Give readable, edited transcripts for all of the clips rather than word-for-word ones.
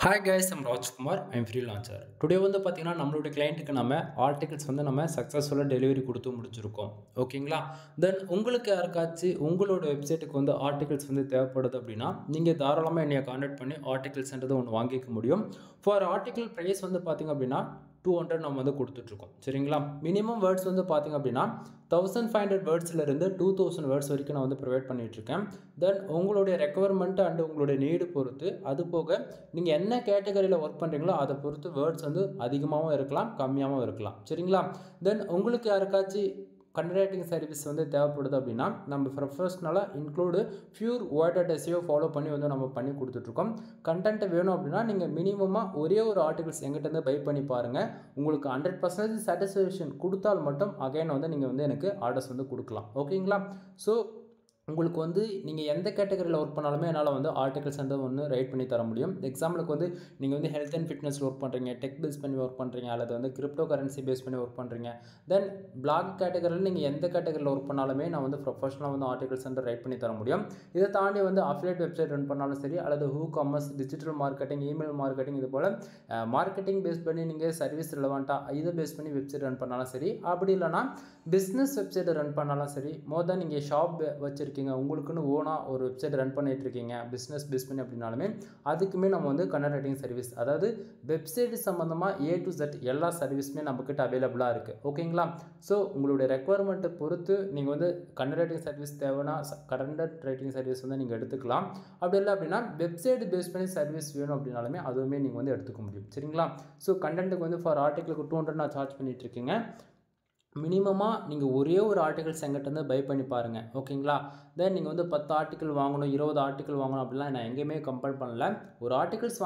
Hi guys, I'm Rajkumar. I'm freelancer. Today வந்து பார்த்தீங்கன்னா நம்மளுடைய கிளையண்ட்டுக்கு நம்ம ஆர்டிகல்ஸ் வந்து நம்ம சக்ஸஸ்ஃபுல்லாக டெலிவரி கொடுத்து முடிச்சிருக்கோம். ஓகேங்களா? தென் உங்களுக்கு யாருக்காச்சும் உங்களோட வெப்சைட்டுக்கு வந்து ஆர்டிகல்ஸ் வந்து தேவைப்படுது அப்படின்னா நீங்கள் தாராளமாக என்னைய கான்டாக்ட் பண்ணி ஆர்டிகல்ஸ்ன்றது ஒன்று வாங்கிக்க முடியும். ஃபார் ஆர்டிகல் ப்ரைஸ் வந்து பார்த்தீங்க அப்படின்னா 200 நம்ம வந்து கொடுத்துட்ருக்கோம். சரிங்களா? மினிமம் வேர்ட்ஸ் வந்து பார்த்தீங்க அப்படின்னா 1500 வேர்ட்ஸ்லேருந்து 2000 வேர்ட்ஸ் வரைக்கும் நான் வந்து ப்ரொவைட் பண்ணிகிட்ருக்கேன். தென் உங்களுடைய ரெக்குவயர்மெண்ட் அண்ட் உங்களுடைய நீடு பொறுத்து அது போக நீங்கள் என்ன கேட்டகரியில் ஒர்க் பண்ணுறீங்களோ அதை பொறுத்து வேர்ட்ஸ் வந்து அதிகமாகவும் இருக்கலாம், கம்மியாகவும் இருக்கலாம். சரிங்களா? தென் உங்களுக்கு யாருக்காச்சும் கண்டென்ட் ரைட்டிங் சர்வீஸ் வந்து தேவைப்படுது அப்படின்னா நம்ம ப்ரொஃபஷ்னலாக include pure word SEO follow பண்ணி வந்து நம்ம பண்ணி கொடுத்துட்ருக்கோம். கண்டென்ட் வேணும் அப்படின்னா நீங்கள் மினிமமாக ஒரே ஒரு ஆர்டிகல்ஸ் எங்கிட்ட பை பண்ணி பாருங்கள். உங்களுக்கு 100% சாட்டிஸ்ஃபேக்ஷன் கொடுத்தால் மட்டும் அகைன் வந்து நீங்கள் வந்து எனக்கு ஆர்டர்ஸ் வந்து கொடுக்கலாம். ஓகேங்களா? ஸோ உங்களுக்கு வந்து நீங்கள் எந்த கேட்டகரியில் ஒர்க் பண்ணாலுமே என்னால் வந்து ஆர்டிகல்ஸ் வந்து ஒன்று ரைட் பண்ணி தர முடியும். எக்ஸாம்பிளுக்கு வந்து நீங்கள் வந்து ஹெல்த் அண்ட் ஃபிட்னஸில் ஒர்க் பண்ணுறீங்க, டெக் பேஸ் பண்ணி ஒர்க் பண்ணுறீங்க, அல்லது வந்து கிரிப்டோ கரன்சி பேஸ் பண்ணி ஒர்க் பண்ணுறீங்க. தென் பிளாக் கேட்டகரியில் நீங்கள் எந்த கேட்டகரியில் ஒர்க் பண்ணாலுமே நான் வந்து ப்ரொஃபஷனலாக வந்து ஆர்டிகல்ஸ் வந்து ரைட் பண்ணி தர முடியும். இதை தாண்டி வந்து அஃபிலியேட் வெப்சைட் ரன் பண்ணாலும் சரி, அல்லது who commerce, digital marketing, email marketing, இது போல் மார்க்கெட்டிங் பேஸ் பண்ணி நீங்கள் சர்வீஸ் ரிலவெண்ட்டாக இதை பேஸ் பண்ணி வெப்சைட் ரன் பண்ணாலும் சரி, அப்படி இல்லைனா பிஸ்னஸ் வெப்சைட்டை ரன் பண்ணாலும் சரி, மோர் தென் நீங்கள் ஷாப் வச்சுருக்கீங்க, உங்களுக்குன்னு ஓனாக ஒரு வெப்சைட் ரன் பண்ணிட்டு இருக்கீங்க பிஸ்னஸ் பேஸ் பண்ணி அப்படின்னாலுமே அதுக்குமே நம்ம வந்து கண்டென்ட் ரைட்டிங் சர்வீஸ், அதாவது வெப்சைட் சம்மந்தமாக A to Z எல்லா சர்வீஸுமே நம்மக்கிட்ட அவைலபிளாக இருக்குது. ஓகேங்களா? ஸோ உங்களுடைய ரெக்குவயர்மெண்ட்டை பொறுத்து நீங்கள் வந்து கண்டென்ட் ரைட்டிங் சர்வீஸ் தேவைன்னா கண்டென்ட் ரைட்டிங் சர்வீஸ் வந்து நீங்கள் எடுத்துக்கலாம். அப்படி இல்லை அப்படின்னா வெப்சைட் பேஸ் பண்ணி சர்வீஸ் வேணும் அப்படின்னாலுமே அதுவுமே நீங்கள் வந்து எடுத்துக்க முடியும். சரிங்களா? ஸோ கண்டென்ட்டுக்கு வந்து ஃபார் ஆர்டிகளுக்கு 200 நான் சார்ஜ் பண்ணிகிட்டு இருக்கீங்க. மினிமமாக நீங்கள் ஒரே ஒரு ஆர்டிகல்ஸ் எங்கிட்ட பை பண்ணி பாருங்கள். ஓகேங்களா? தென் நீங்கள் வந்து 10 ஆர்டிக்கல் வாங்கணும், 20 ஆர்டிக்கல் வாங்கணும் அப்படிலாம் நான் எங்கேயுமே கம்பல் பண்ணல. ஒரு ஆர்டிகல்ஸ்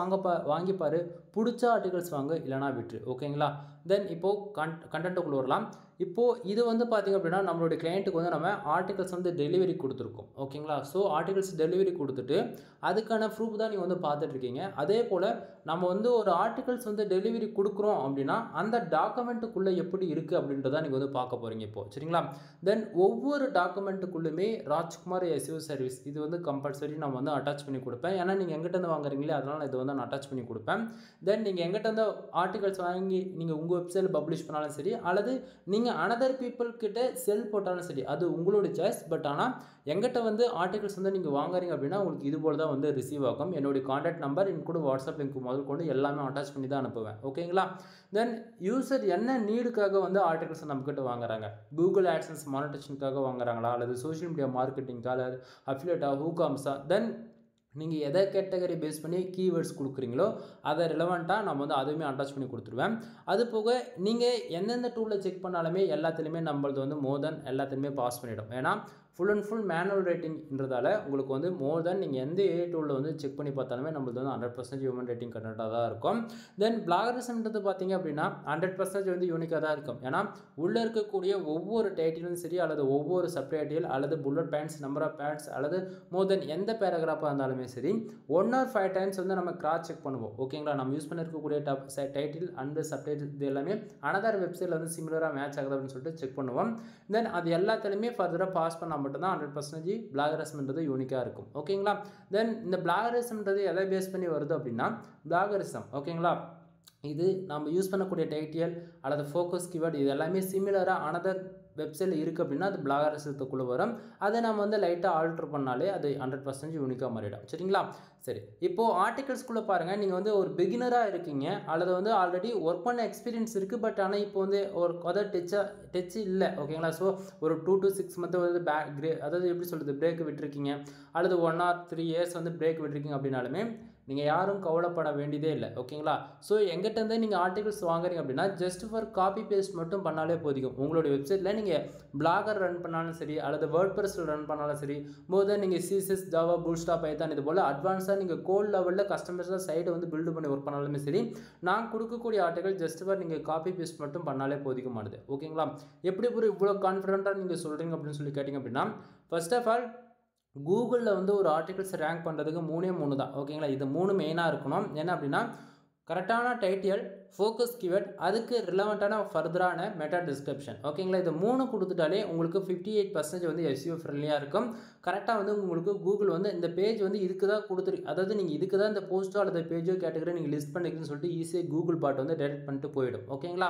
வாங்கிப்பார், பிடிச்ச ஆர்டிகல்ஸ் வாங்க, இல்லைனா விட்டுரு. ஓகேங்களா? தென் இப்போது கண்டென்ட்டுக்குள்ளே வரலாம். இப்போது இது வந்து பார்த்திங்க அப்படின்னா நம்மளுடைய கிளையண்ட்டுக்கு வந்து நம்ம ஆர்டிகல்ஸ் வந்து டெலிவரி கொடுத்துருக்கோம். ஓகேங்களா? ஸோ ஆர்டிகல்ஸ் டெலிவரி கொடுத்துட்டு அதுக்கான ப்ரூஃப் தான் நீங்கள் வந்து பார்த்துட்ருக்கீங்க. அதே போல் நம்ம வந்து ஒரு ஆர்டிகல்ஸ் வந்து டெலிவரி கொடுக்குறோம் அப்படின்னா அந்த டாக்குமெண்ட்டுக்குள்ளே எப்படி இருக்குது அப்படின்றத நீங்கள் வந்து பார்க்க போகிறீங்க இப்போது. சரிங்களா? தென் ஒவ்வொரு டாக்குமெண்ட்டுக்குள்ளுமே ராஜ்குமார் எஸ்இஓ சர்வீஸ் இது வந்து கம்பல்சரி நான் வந்து அட்டாச் பண்ணி கொடுப்பேன். ஏன்னா நீங்கள் எங்கிட்ட வாங்குறீங்களே, அதனால் இது வந்து நான் அட்டாச் பண்ணி கொடுப்பேன். தென் நீங்கள் எங்கிட்ட ஆர்டிகல்ஸ் வாங்கி நீங்கள் உங்கள் வெப்சைட்டில் பப்ளிஷ் பண்ணாலும் சரி, அல்லது நீங்கள் அனதர் பீப்புள் கிட்ட செல் போட்டாலும் சரி, அது உங்களோட சாய்ஸ். பட் ஆனால் எங்கிட்ட வந்து ஆர்டிகல்ஸ் வந்து நீங்கள் வாங்குறீங்க அப்படின்னா உங்களுக்கு இது போல் தான் வந்து ரிசீவ் ஆகும். என்னுடைய contact number include WhatsApp link முதல் கொண்டு எல்லாமே அட்டாச் பண்ணி தான் அனுப்புவேன். ஓகேங்களா? தென் யூசர் என்ன நீடுக்காக வந்து ஆர்டிகல்ஸ் நம்மக்கிட்ட வாங்குறாங்க? கூகுள் ஆட்சன்ஸ் மானிட்டேஷனுக்காக வாங்குறாங்களா, அல்லது சோஷியல் மீடியா மார்க்கெட்டிங்காக, அல்லது அஃபிலியேட்டா, ஹூகாம்ஸா? தென் நீங்கள் எதை கேட்டகரி பேஸ் பண்ணி கீவேர்ட்ஸ் கொடுக்குறீங்களோ அதை ரிலவெண்ட்டாக நம்ம வந்து அதுவுமே அட்டாச் பண்ணி கொடுத்துருவேன். அது போக நீங்கள் எந்தெந்த டூலில் செக் பண்ணாலுமே எல்லாத்துலேயுமே நம்மளது வந்து மோர் தென் எல்லாத்துலேயுமே பாஸ் பண்ணிவிடும். ஏன்னா ஃபுல் அண்ட் ஃபுல் மேனுவல் ரேட்டிங்ன்றதால உங்களுக்கு வந்து மோர் தென் நீங்கள் எந்த ஏஐ டூலில் வந்து செக் பண்ணி பார்த்தாலுமே நம்மளுக்கு வந்து 100% ஹியூமன் ரேட்டிங் கண்டென்ட்டாக தான் இருக்கும். தென் பிளாகரிசம்ன்றது பார்த்தீங்க அப்படின்னா 100% வந்து யூனிக்காக தான் இருக்கும். ஏன்னா உள்ளே இருக்கக்கூடிய ஒவ்வொரு டைட்டிலும் சரி, அல்லது ஒவ்வொரு சப்டைட்டில், அல்லது bullet points, number of points, அல்லது மோர் தென் எந்த பேராகிராஃபாக இருந்தாலுமே சரி 1 or 5 டைம்ஸ் வந்து நம்ம கிராஸ் செக் பண்ணுவோம். ஓகேங்களா? நம்ம யூஸ் பண்ணிருக்கக்கூடிய டைட்டில் அண்ட் சப்டைட்டில் இது எல்லாமே அனதர் வெப்சைட்டில் வந்து சிமிலராக மேட்ச் ஆகுது அப்படின்னு சொல்லிட்டு செக் பண்ணுவோம். தென் அது எல்லாத்துலேயுமே ஃபர்தராக பாஸ் பண்ணால் மட்டும்தான் 100% பிளாகரிசம்ன்றது யூனிக்காக இருக்கும். ஓகேங்களா? தென் இந்த பிளாகரிசம்ன்றது எதை பேஸ் பண்ணி வருது அப்படின்னா பிளாகரிசம். ஓகேங்களா? இது நம்ம யூஸ் பண்ணக்கூடிய டைட்டில் அல்லது ஃபோக்கஸ் கீவேர்டு இது எல்லாமே சிமிலராக அனதர் வெப்சைட்டில் இருக்குது அப்படின்னா அது பிளாகரிசத்துக்குள்ளே வரும். அதை நம்ம வந்து லைட்டாக ஆல்ட்ரு பண்ணாலே அது 100% யூனிக்காக மாறிடும். சரிங்களா? சரி, இப்போது ஆர்டிகல்ஸ்குள்ளே பாருங்கள். நீங்கள் வந்து ஒரு பிகினராக இருக்கீங்க, அல்லது வந்து ஆல்ரெடி ஒர்க் பண்ண எக்ஸ்பீரியன்ஸ் இருக்குது, பட் ஆனால் இப்போ வந்து ஒரு அதாவது டச் இல்லை. ஓகேங்களா? ஸோ ஒரு 2 to 6 மந்த் வந்து அதாவது எப்படி சொல்கிறது பிரேக் விட்டுருக்கீங்க, அல்லது 1 or 3 years வந்து பிரேக் விட்டுருக்கீங்க அப்படின்னாலுமே நீங்கள் யாரும் கவலைப்பட வேண்டியதே இல்லை. ஓகேங்களா? ஸோ எங்கிட்டேருந்து நீங்கள் ஆர்டிகல்ஸ் வாங்குறீங்க அப்படின்னா ஜஸ்ட் ஃபார் காப்பி பேஸ்ட் மட்டும் பண்ணாலே போதிக்கும். உங்களுடைய வெப்சைட்டில் நீங்கள் பிளாகர் ரன் பண்ணாலும் சரி, அல்லது வேர்ட்பிரஸில் ரன் பண்ணாலும் சரி, மோர் தென் நீங்கள் CSS, ஜாவா, பூட்ஸ்ட்ராப், பைத்தான் இது போல் அட்வான்ஸாக நீங்கள் கோட் லெவலில் கஸ்டமர்ஸாக சைட்டை வந்து பில்டு பண்ணி ஒர்க் பண்ணாலுமே சரி, நான் கொடுக்கக்கூடிய ஆர்டிகல் ஜஸ்ட் ஃபார் நீங்கள் காப்பி பேஸ்ட் மட்டும் பண்ணாலே போதிக்குமானது. ஓகேங்களா? எப்படி இவ்வளோ கான்ஃபிடென்ட்டாக நீங்கள் சொல்கிறீங்க அப்படின்னு சொல்லி கேட்டிங்க அப்படின்னா, ஃபர்ஸ்ட் ஆஃப் ஆல் கூகுளில் வந்து ஒரு ஆர்டிகல்ஸ் ரேங்க் பண்ணுறதுக்கு 3 தான். ஓகேங்களா? இது 3 மெயினாக இருக்கணும். என்ன அப்படின்னா கரெக்டான டைட்டில், ஃபோக்கஸ் கீவேர்ட், அதுக்கு ரிலவெண்ட்டான ஃபர்தரான மெட்டா டிஸ்கிரிப்ஷன். ஓகேங்களா, இது 3 கொடுத்துட்டாலே உங்களுக்கு 58% வந்து எஸ்இஓ ஃப்ரெண்ட்லியாக இருக்கும். கரெக்டாக வந்து உங்களுக்கு கூகுள் வந்து இந்த பேஜ் வந்து இதுக்கு தான் அதாவது நீங்கள் இதுக்கு தான் இந்த போஸ்ட்டோ அல்லது பேஜோ கேட்டகரி நீங்கள் லிஸ்ட் பண்ணிக்கிறீங்கன்னு சொல்லிட்டு ஈஸியாக கூகுள் பாட் வந்து டெலிட் பண்ணிட்டு போயிடும். ஓகேங்களா,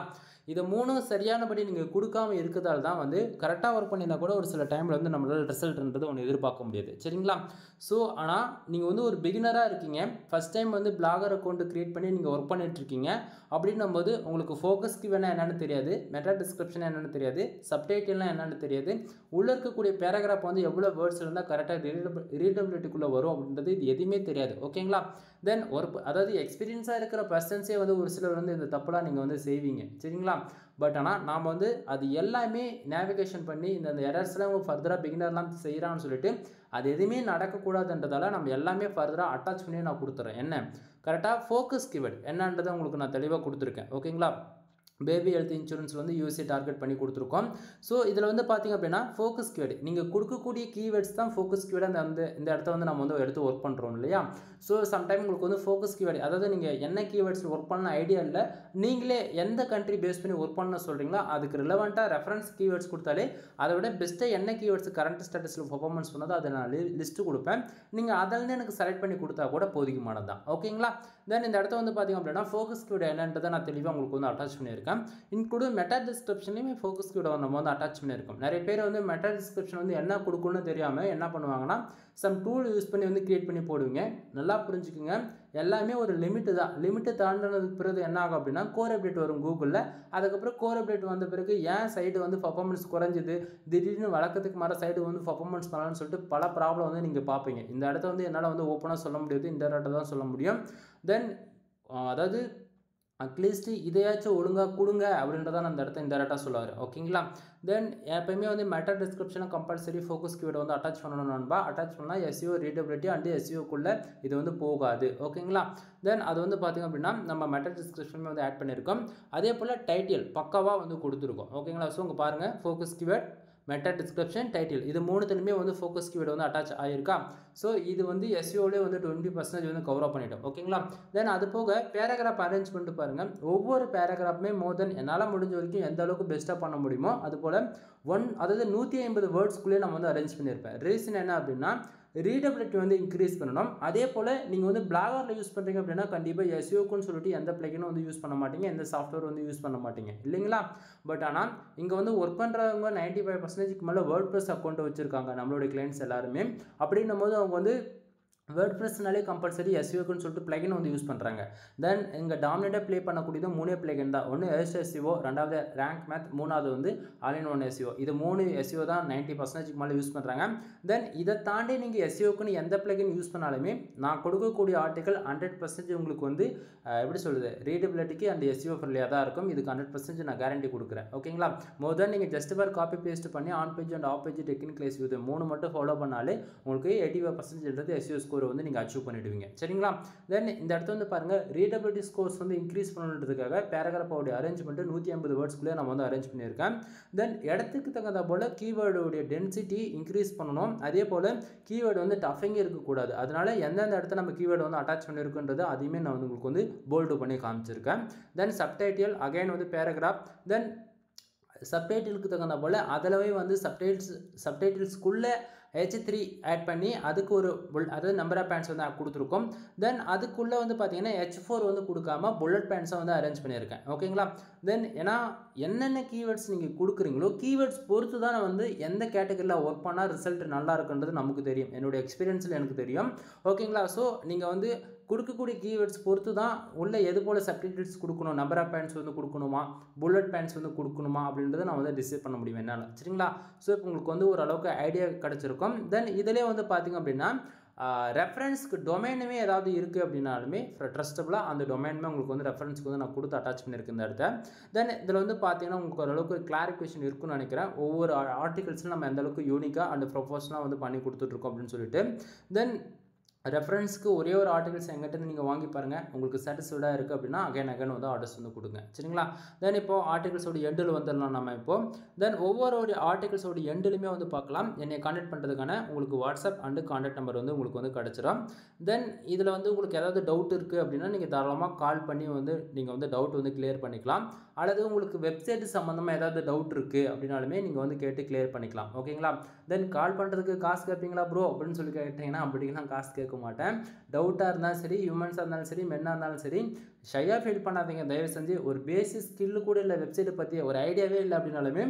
இதை 3 சரியானபடி நீங்கள் கொடுக்காம இருக்கிறதால தான் வந்து கரெக்டாக ஒர்க் பண்ணியிருந்தா கூட ஒரு சில டைமில் வந்து நம்மளால் ரிசல்ட்ன்றது ஒன்று எதிர்பார்க்க முடியாது. சரிங்களா, ஸோ ஆனால் நீங்கள் வந்து ஒரு பிகினராக இருக்கீங்க, ஃபஸ்ட் டைம் வந்து பிளாகர் அக்கௌண்ட் க்ரியேட் பண்ணி நீங்கள் ஒர்க் பண்ணிட்டு இருக்கீங்க அப்படின்னும் போது உங்களுக்கு ஃபோக்கஸ் கீவேர்ட்னா என்னன்னு தெரியாது, மெட்டா டிஸ்கிரிப்ஷன் என்னன்னு தெரியாது, சப்டைட்டில்னா என்னன்னு தெரியாது, உள்ளே இருக்கக்கூடிய பேராகிராஃப் வந்து எவ்வளோ வேர்ட்ஸ் இருந்தால் கரெக்டாக ரீடபிலிட்டிக்குள்ளே வரும் அப்படின்றது இது எதுவுமே தெரியாது. ஓகேங்களா, தென் அதாவது எக்ஸ்பீரியன்ஸாக இருக்கிற பர்சன்ஸே வந்து ஒரு சிலர் வந்து இந்த தப்பெல்லாம் நீங்கள் வந்து செய்வீங்க. சரிங்களா, பட் ஆனால் நாம் வந்து அது எல்லாமே நேவிகேஷன் பண்ணி இந்த எரர்ஸ்லாம் ஃபர்தராக பிகினர்லாம் செய்கிறான்னு சொல்லிட்டு அது எதுவுமே நடக்கக்கூடாதுன்றதால நம்ம எல்லாமே ஃபர்தராக அட்டாச் பண்ணி நான் கொடுத்துறேன். என்ன கரெக்டாக ஃபோக்கஸ் கீவேர்ட் என்னன்றதை உங்களுக்கு நான் தெளிவாக கொடுத்துருக்கேன். ஓகேங்களா, பேபி ஹெல்த் இன்சூரன்ஸ் வந்து யூஎஸ்ஏ டார்கெட் பண்ணி கொடுத்துருக்கோம். ஸோ இதில் வந்து பார்த்திங்க அப்படின்னா ஃபோக்கஸ் கீவேர்டு நீங்கள் கொடுக்கக்கூடிய கீவேர்ட்ஸ் தான் ஃபோக்கஸ் கீவேர்டு இந்த இடத்த வந்து நம்ம வந்து எடுத்து ஒர்க் பண்ணுறோம் இல்லையா. ஸோ சம்டைம் உங்களுக்கு வந்து ஃபோக்கஸ் கீவேர்டு, அதாவது நீங்கள் என்ன கீவேர்ட்ஸ் ஒர்க் பண்ண ஐடியா இல்லை, நீங்களே எந்த கண்ட்ரி பேஸ் பண்ணி ஒர்க் பண்ண சொல்கிறீங்களோ அதுக்கு ரிலவெண்ட்டாக ரெஃபரன்ஸ் கீவேர்ட்ஸ் கொடுத்தாலே அதை விட பெஸ்ட்டாக என்ன கீவேர்ட்ஸ் கரண்ட் ஸ்டேட்டஸில் பர்ஃபார்மன்ஸ் பண்ணதோ அதை நான் லிஸ்ட்டு கொடுப்பேன். நீங்கள் அதிலேருந்து எனக்கு செலக்ட் பண்ணி கொடுத்தா கூட போதுமானது தான். ஓகேங்களா, தென் இந்த இடத்த வந்து பார்த்திங்க அப்படின்னா ஃபோக்கஸ் கீவேர்டு என்னன்றதை நான் தெளிவாக உங்களுக்கு வந்து அட்டாச் பண்ணியிருக்கேன். இன்க்ளூடு மெட்டா டிஸ்கிரிப்ஷன்லையுமே ஃபோக்கஸ் கீவேர்டை நம்ம வந்து அட்டாச் பண்ணியிருக்கோம். நிறைய பேர் வந்து மெட்டா டிஸ்கிரிப்ஷன் வந்து என்ன கொடுக்கணும்னு தெரியாமல் என்ன பண்ணுவாங்கன்னா சம் டூல் யூஸ் பண்ணி வந்து கிரியேட் பண்ணி போடுவீங்க. நல்லா புரிஞ்சுக்குங்க, எல்லாமே ஒரு லிமிட்டு தான். லிமிட்டு தாண்டினதுக்கு பிறகு என்ன ஆகும் அப்படின்னா கோர் அப்டேட் வரும் கூகுளில். அதுக்கப்புறம் கோர் அப்டேட் வந்த பிறகு ஏன் சைடு வந்து பர்ஃபார்மன்ஸ் குறைஞ்சிது, திடீர்னு வழக்கத்துக்கு மாற சைடு வந்து பர்ஃபார்மன்ஸ் பண்ணலான்னு சொல்லிட்டு பல ப்ராப்ளம் வந்து நீங்கள் பார்ப்பீங்க. இந்த இடத்த வந்து என்னால் வந்து ஓப்பனாக சொல்ல முடியாது, இந்த இடத்த தான் சொல்ல முடியும். தென் அதாவது அட்லீஸ்ட் இதையாச்சும் ஒழுங்காக கொடுங்க அப்படின்றதான் அந்த இடத்த இந்த டேட்டா சொல்லுவார். ஓகேங்களா, தென் எப்பயுமே வந்து மெட்டா டிஸ்கிரிப்ஷனை கம்பல்சரி ஃபோக்கஸ் கீவேர்டை வந்து அட்டாச் பண்ணணும் நண்பா. அட்டாச் பண்ணால் எஸ்இஓ ரீடபிலிட்டி அண்ட் எஸ்இஓக்குள்ளே இது வந்து போகாது. ஓகேங்களா, தென் அது வந்து பார்த்திங்க அப்படின்னா நம்ம மெட்டா டிஸ்கிரிப்ஷனுமே வந்து ஆட் பண்ணியிருக்கோம். அதே போல் டைட்டில் பக்காவாக வந்து கொடுத்துருக்கோம். ஓகேங்களா, ஸோ உங்க பாருங்கள் focus keyword, meta description, title இது 3த்துலையுமே வந்து ஃபோக்கஸ் கீவேர்டு வந்து அட்டாச் ஆகிருக்கா. ஸோ இது வந்து எஸ்இஓலே வந்து 20% வந்து கவர் அப் பண்ணிட்டோம். ஓகேங்களா, தென் அது போக பேராகிராஃப் அரேஞ்ச் பண்ணிட்டு பாருங்கள். ஒவ்வொரு பேராகிராஃப்மே மோர் தென் என்னால் முடிஞ்ச வரைக்கும் எந்த அளவுக்கு பெஸ்ட்டாக பண்ண முடியுமோ அதுபோல் அதாவது 150 வேர்ட்ஸ்க்குள்ளேயே நம்ம வந்து அரேஞ்ச் பண்ணியிருப்பேன். ரீசன் என்ன அப்படின்னா ரீடபிலிட்டி வந்து இன்க்ரீஸ் பண்ணணும். அதே போல் நீங்கள் வந்து பிளாகரில் யூஸ் பண்ணுறீங்க அப்படின்னா கண்டிப்பாக எஸ்இஓக்குன்னு சொல்லிட்டு எந்த பிளகினும் வந்து யூஸ் பண்ண மாட்டீங்க, எந்த சாஃப்ட்வேர் வந்து யூஸ் பண்ண மாட்டீங்க இல்லைங்களா. பட் ஆனால் இங்கே வந்து ஒர்க் பண்ணுறவங்க 95%க்கு மேலே வேர்ட்பிரஸ் அக்கௌண்ட் வச்சுருக்காங்க நம்மளுடைய கிளைண்ட்ஸ் எல்லாருமே. அப்படின்னும் போது அவங்க வந்து வேர்ட்பிரஸ்னாலே கம்பல்சரி எஸ்இஓக்குன்னு சொல்லிட்டு பிளகின் வந்து யூஸ் பண்ணுறாங்க. தென் இங்கே டாமினேட்டாக ப்ளே பண்ணக்கூடியது 3 பிளகின் தான். ஒன்று எஸ்இஓ, ரெண்டாவது ரேங்க் மேத், மூணாவது வந்து ஆல் இன் ஒன் எஸ்இஓ. இது 3 எஸ்இஓ தான் 90%க்கு மேலே யூஸ் பண்ணுறாங்க. தென் இதை தாண்டி நீங்கள் எஸ்இஓக்குன்னு எந்த பிளகின் யூஸ் பண்ணாலுமே நான் கொடுக்கக்கூடிய ஆர்டிக்கல் 100% உங்களுக்கு வந்து எப்படி சொல்லுது ரீடபிலிட்டிக்கு அந்த எஸ்இஓ ஃப்ரெண்ட்லியாக தான் இருக்கும். இதுக்கு 100% நான் கேரண்டி கொடுக்குறேன். ஓகேங்களா, மோர் தென் நீங்கள் ஜஸ்ட் பார் காப்பி பேஸ்ட் பண்ணி on page and half page technical SEO இது 3 மட்டும் ஃபாலோ பண்ணாலே உங்களுக்கு 85% எஸ்இஓ ஸ்கோர் வந்து நீங்கள் அச்சீவ் பண்ணிடுவீங்க. சரிங்களா, தென் இந்த இடத்துல வந்து பாருங்கள் ரீடபிலிட்டி ஸ்கோர்ஸ் வந்து இன்க்ரீஸ் பண்ணுறதுக்காக பேராகிராஃபோடைய அரேஞ்ச்மெண்ட் 150 வேர்ட்ஸ்க்குள்ளே நம்ம வந்து அரேஞ்ச் பண்ணியிருக்கேன். தென் இடத்துக்கு தகுந்த போல் கீவேர்டுடைய டென்சிட்டி இன்க்ரீஸ் பண்ணணும். அதே போல் கீவேர்டு வந்து டஃபிங் இருக்கக்கூடாது. அதனால எந்தெந்த இடத்துல நம்ம கீவேர்டு வந்து அட்டாச் பண்ணியிருக்குன்றது அதையுமே நான் வந்து உங்களுக்கு வந்து போல்டு பண்ணி காமிச்சிருக்கேன். தென் சப்டைட்டில் அகைன் வந்து பேராகிராஃப், தென் சப்டைட்டிலுக்கு தகுந்த போல் அதிலவே வந்து சப்டைட்டில்ஸ்க்குள்ளே H3 ஆட் பண்ணி அதுக்கு ஒரு அதாவது நம்பர் ஆஃப் பேண்ட்ஸ் வந்து கொடுத்துருக்கோம். தென் அதுக்குள்ளே வந்து பார்த்தீங்கன்னா H4 வந்து கொடுக்காம புல்லட் பேண்ட்ஸை வந்து அரேஞ்ச் பண்ணியிருக்கேன். ஓகேங்களா, தென் ஏன்னா என்னென்ன கீவேர்ட்ஸ் நீங்கள் கொடுக்குறீங்களோ கீவேர்ட்ஸ் பொறுத்து தான் வந்து எந்த கேட்டகரியில் ஒர்க் பண்ணால் ரிசல்ட் நல்லா இருக்குன்றது நமக்கு தெரியும். என்னுடைய எக்ஸ்பீரியன்ஸில் எனக்கு தெரியும். ஓகேங்களா, ஸோ நீங்கள் வந்து கொடுக்கக்கூடிய கீவேர்ட்ஸ் பொறுத்து தான் உள்ள எது போல் சப்டைட்டில்ஸ் கொடுக்கணும், நம்பர் ஆஃப் பேண்ட்ஸ் வந்து கொடுக்கணுமா, புல்லட் பேண்ட்ஸ் வந்து கொடுக்கணுமா அப்படின்றத நான் வந்து டிசைட் பண்ண முடியும் என்னால். சரிங்களா, ஸோ இப்போ உங்களுக்கு வந்து ஓரளவுக்கு ஐடியா கிடச்சிருக்கும். தென் இதிலே வந்து பார்த்திங்க அப்படின்னா ரெஃபரன்ஸ்க்கு டொமைனுமே ஏதாவது இருக்குது அப்படின்னாலுமே ட்ரஸ்டபுளாக அந்த டொமைனுமே உங்களுக்கு வந்து ரெஃபரன்ஸ்க்கு வந்து நான் கொடுத்து அட்டாச் பண்ணியிருக்கேன் இந்த இடத்த. தென் இதில் வந்து பார்த்தீங்கன்னா உங்களுக்கு ஓரளவுக்கு கிளாரிஃபிகேஷன் இருக்குன்னு நினைக்கிறேன். ஒவ்வொரு ஆர்டிகல்ஸில் நம்ம எந்தளவுக்கு யூனிக்காக அண்ட் ப்ரொஃபஷனலாக வந்து பண்ணி கொடுத்துட்ருக்கோம் அப்படின்னு சொல்லிட்டு. தென் ரெஃபரன்ஸ்க்கு ஒரே ஒரு ஆர்டிகல்ஸ் எங்கிட்ட நீங்கள் வாங்கி பாருங்கள், உங்களுக்கு சாட்டிஸ்ஃபைடாக இருக்குது அப்படின்னா அகைன் வந்து ஆர்டர்ஸ் வந்து கொடுங்க. சரிங்களா? தென் இப்போது ஆர்டிகல்ஸோட எண்டில் வந்துடலாம் நம்ம இப்போது. தென் ஒவ்வொரு ஆர்டிகல்ஸோட எண்டிலுமே வந்து பார்க்கலாம், என்னை கான்டாக்ட் பண்ணுறதுக்கான உங்களுக்கு வாட்ஸ்அப் அண்டு கான்டாக்ட் நம்பர் வந்து உங்களுக்கு வந்து கிடச்சிடும். தென் இதில் வந்து உங்களுக்கு ஏதாவது டவுட் இருக்குது அப்படின்னா நீங்கள் தாராளமாக கால் பண்ணி வந்து நீங்கள் வந்து டவுட் வந்து கிளியர் பண்ணிக்கலாம். அல்லது உங்களுக்கு வெப்சைட் சம்மந்தமாக ஏதாவது டவுட் இருக்குது அப்படின்னாலுமே நீங்கள் வந்து கேட்டு கிளியர் பண்ணிக்கலாம். ஓகேங்களா? தென் கால் பண்ணுறதுக்கு காசு கேட்பீங்களா ப்ரோ அப்படின்னு சொல்லி கேட்டிங்கன்னா அப்படிலாம் காசு கேட்க மாட்டேன். டவுட்டாக இருந்தாலும் சரி, ஹியூமன்ஸாக இருந்தாலும் சரி, மென்னாக இருந்தாலும் சரி, ஷையாக ஃபீல் பண்ணாதீங்க. தயவு செஞ்சு ஒரு பேசிக் ஸ்கில்லு கூட இல்லை, வெப்சைட்டை பற்றி ஒரு ஐடியாவே இல்லை அப்படின்னாலுமே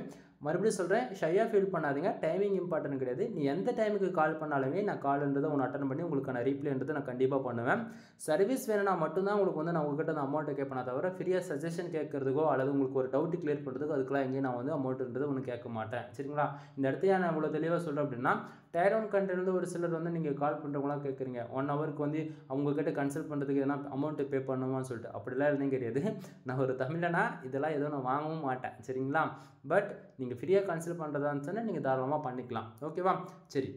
மறுபடியும் சொல்கிறேன், ஷையாக ஃபீல் பண்ணாதீங்க. டைமிங் இம்பார்ட்டன்ட் கிடையாது. நீ எந்த டைமுக்கு கால் பண்ணாலுமே நான் கால்ன்றதை ஒன்று அட்டன் பண்ணி உங்களுக்கான ரீப்ளைன்றதை நான் கண்டிப்பாக பண்ணுவேன். சர்வீஸ் வேணும்னா மட்டும்தான் உங்களுக்கு வந்து நான் உங்கள்கிட்ட அந்த அமௌண்ட்டை கேட்பேன் தவிர ஃப்ரீயாக சஜஷன் கேட்குறதுக்கோ அல்லது உங்களுக்கு ஒரு டவுட் கிளியர் பண்ணுறதுக்கோ அதுக்கெல்லாம் எங்கேயும் நான் வந்து அமௌண்ட்டுன்றது ஒன்று கேட்க மாட்டேன். சரிங்களா? இந்த இடத்தையே நான் இவ்வளோ தெளிவாக சொல்கிறேன் அப்படின்னா, டயர் ஒன் கண்ட்ரிலேருந்து ஒரு சிலர் வந்து நீங்கள் கால் பண்ணுறவங்களாம் கேட்குறீங்க 1 ஹவருக்கு வந்து அவங்கக்கிட்ட கன்சல்ட் பண்ணுறதுக்கு எதனா அமௌண்ட்டு பே பண்ணுமான்னு சொல்லிட்டு. அப்படிலாம் எதுவும் கிடையாது. நான் ஒரு தமிழனா இதெல்லாம் எதுவும் நான் வாங்கவும் மாட்டேன். சரிங்களா? பட் நீங்கள் ஃப்ரீயாக கன்சல்ட் பண்ணுறதா இருந்துச்சுன்னா நீங்கள் தாராளமாக பண்ணிக்கலாம். ஓகேவா? சரி,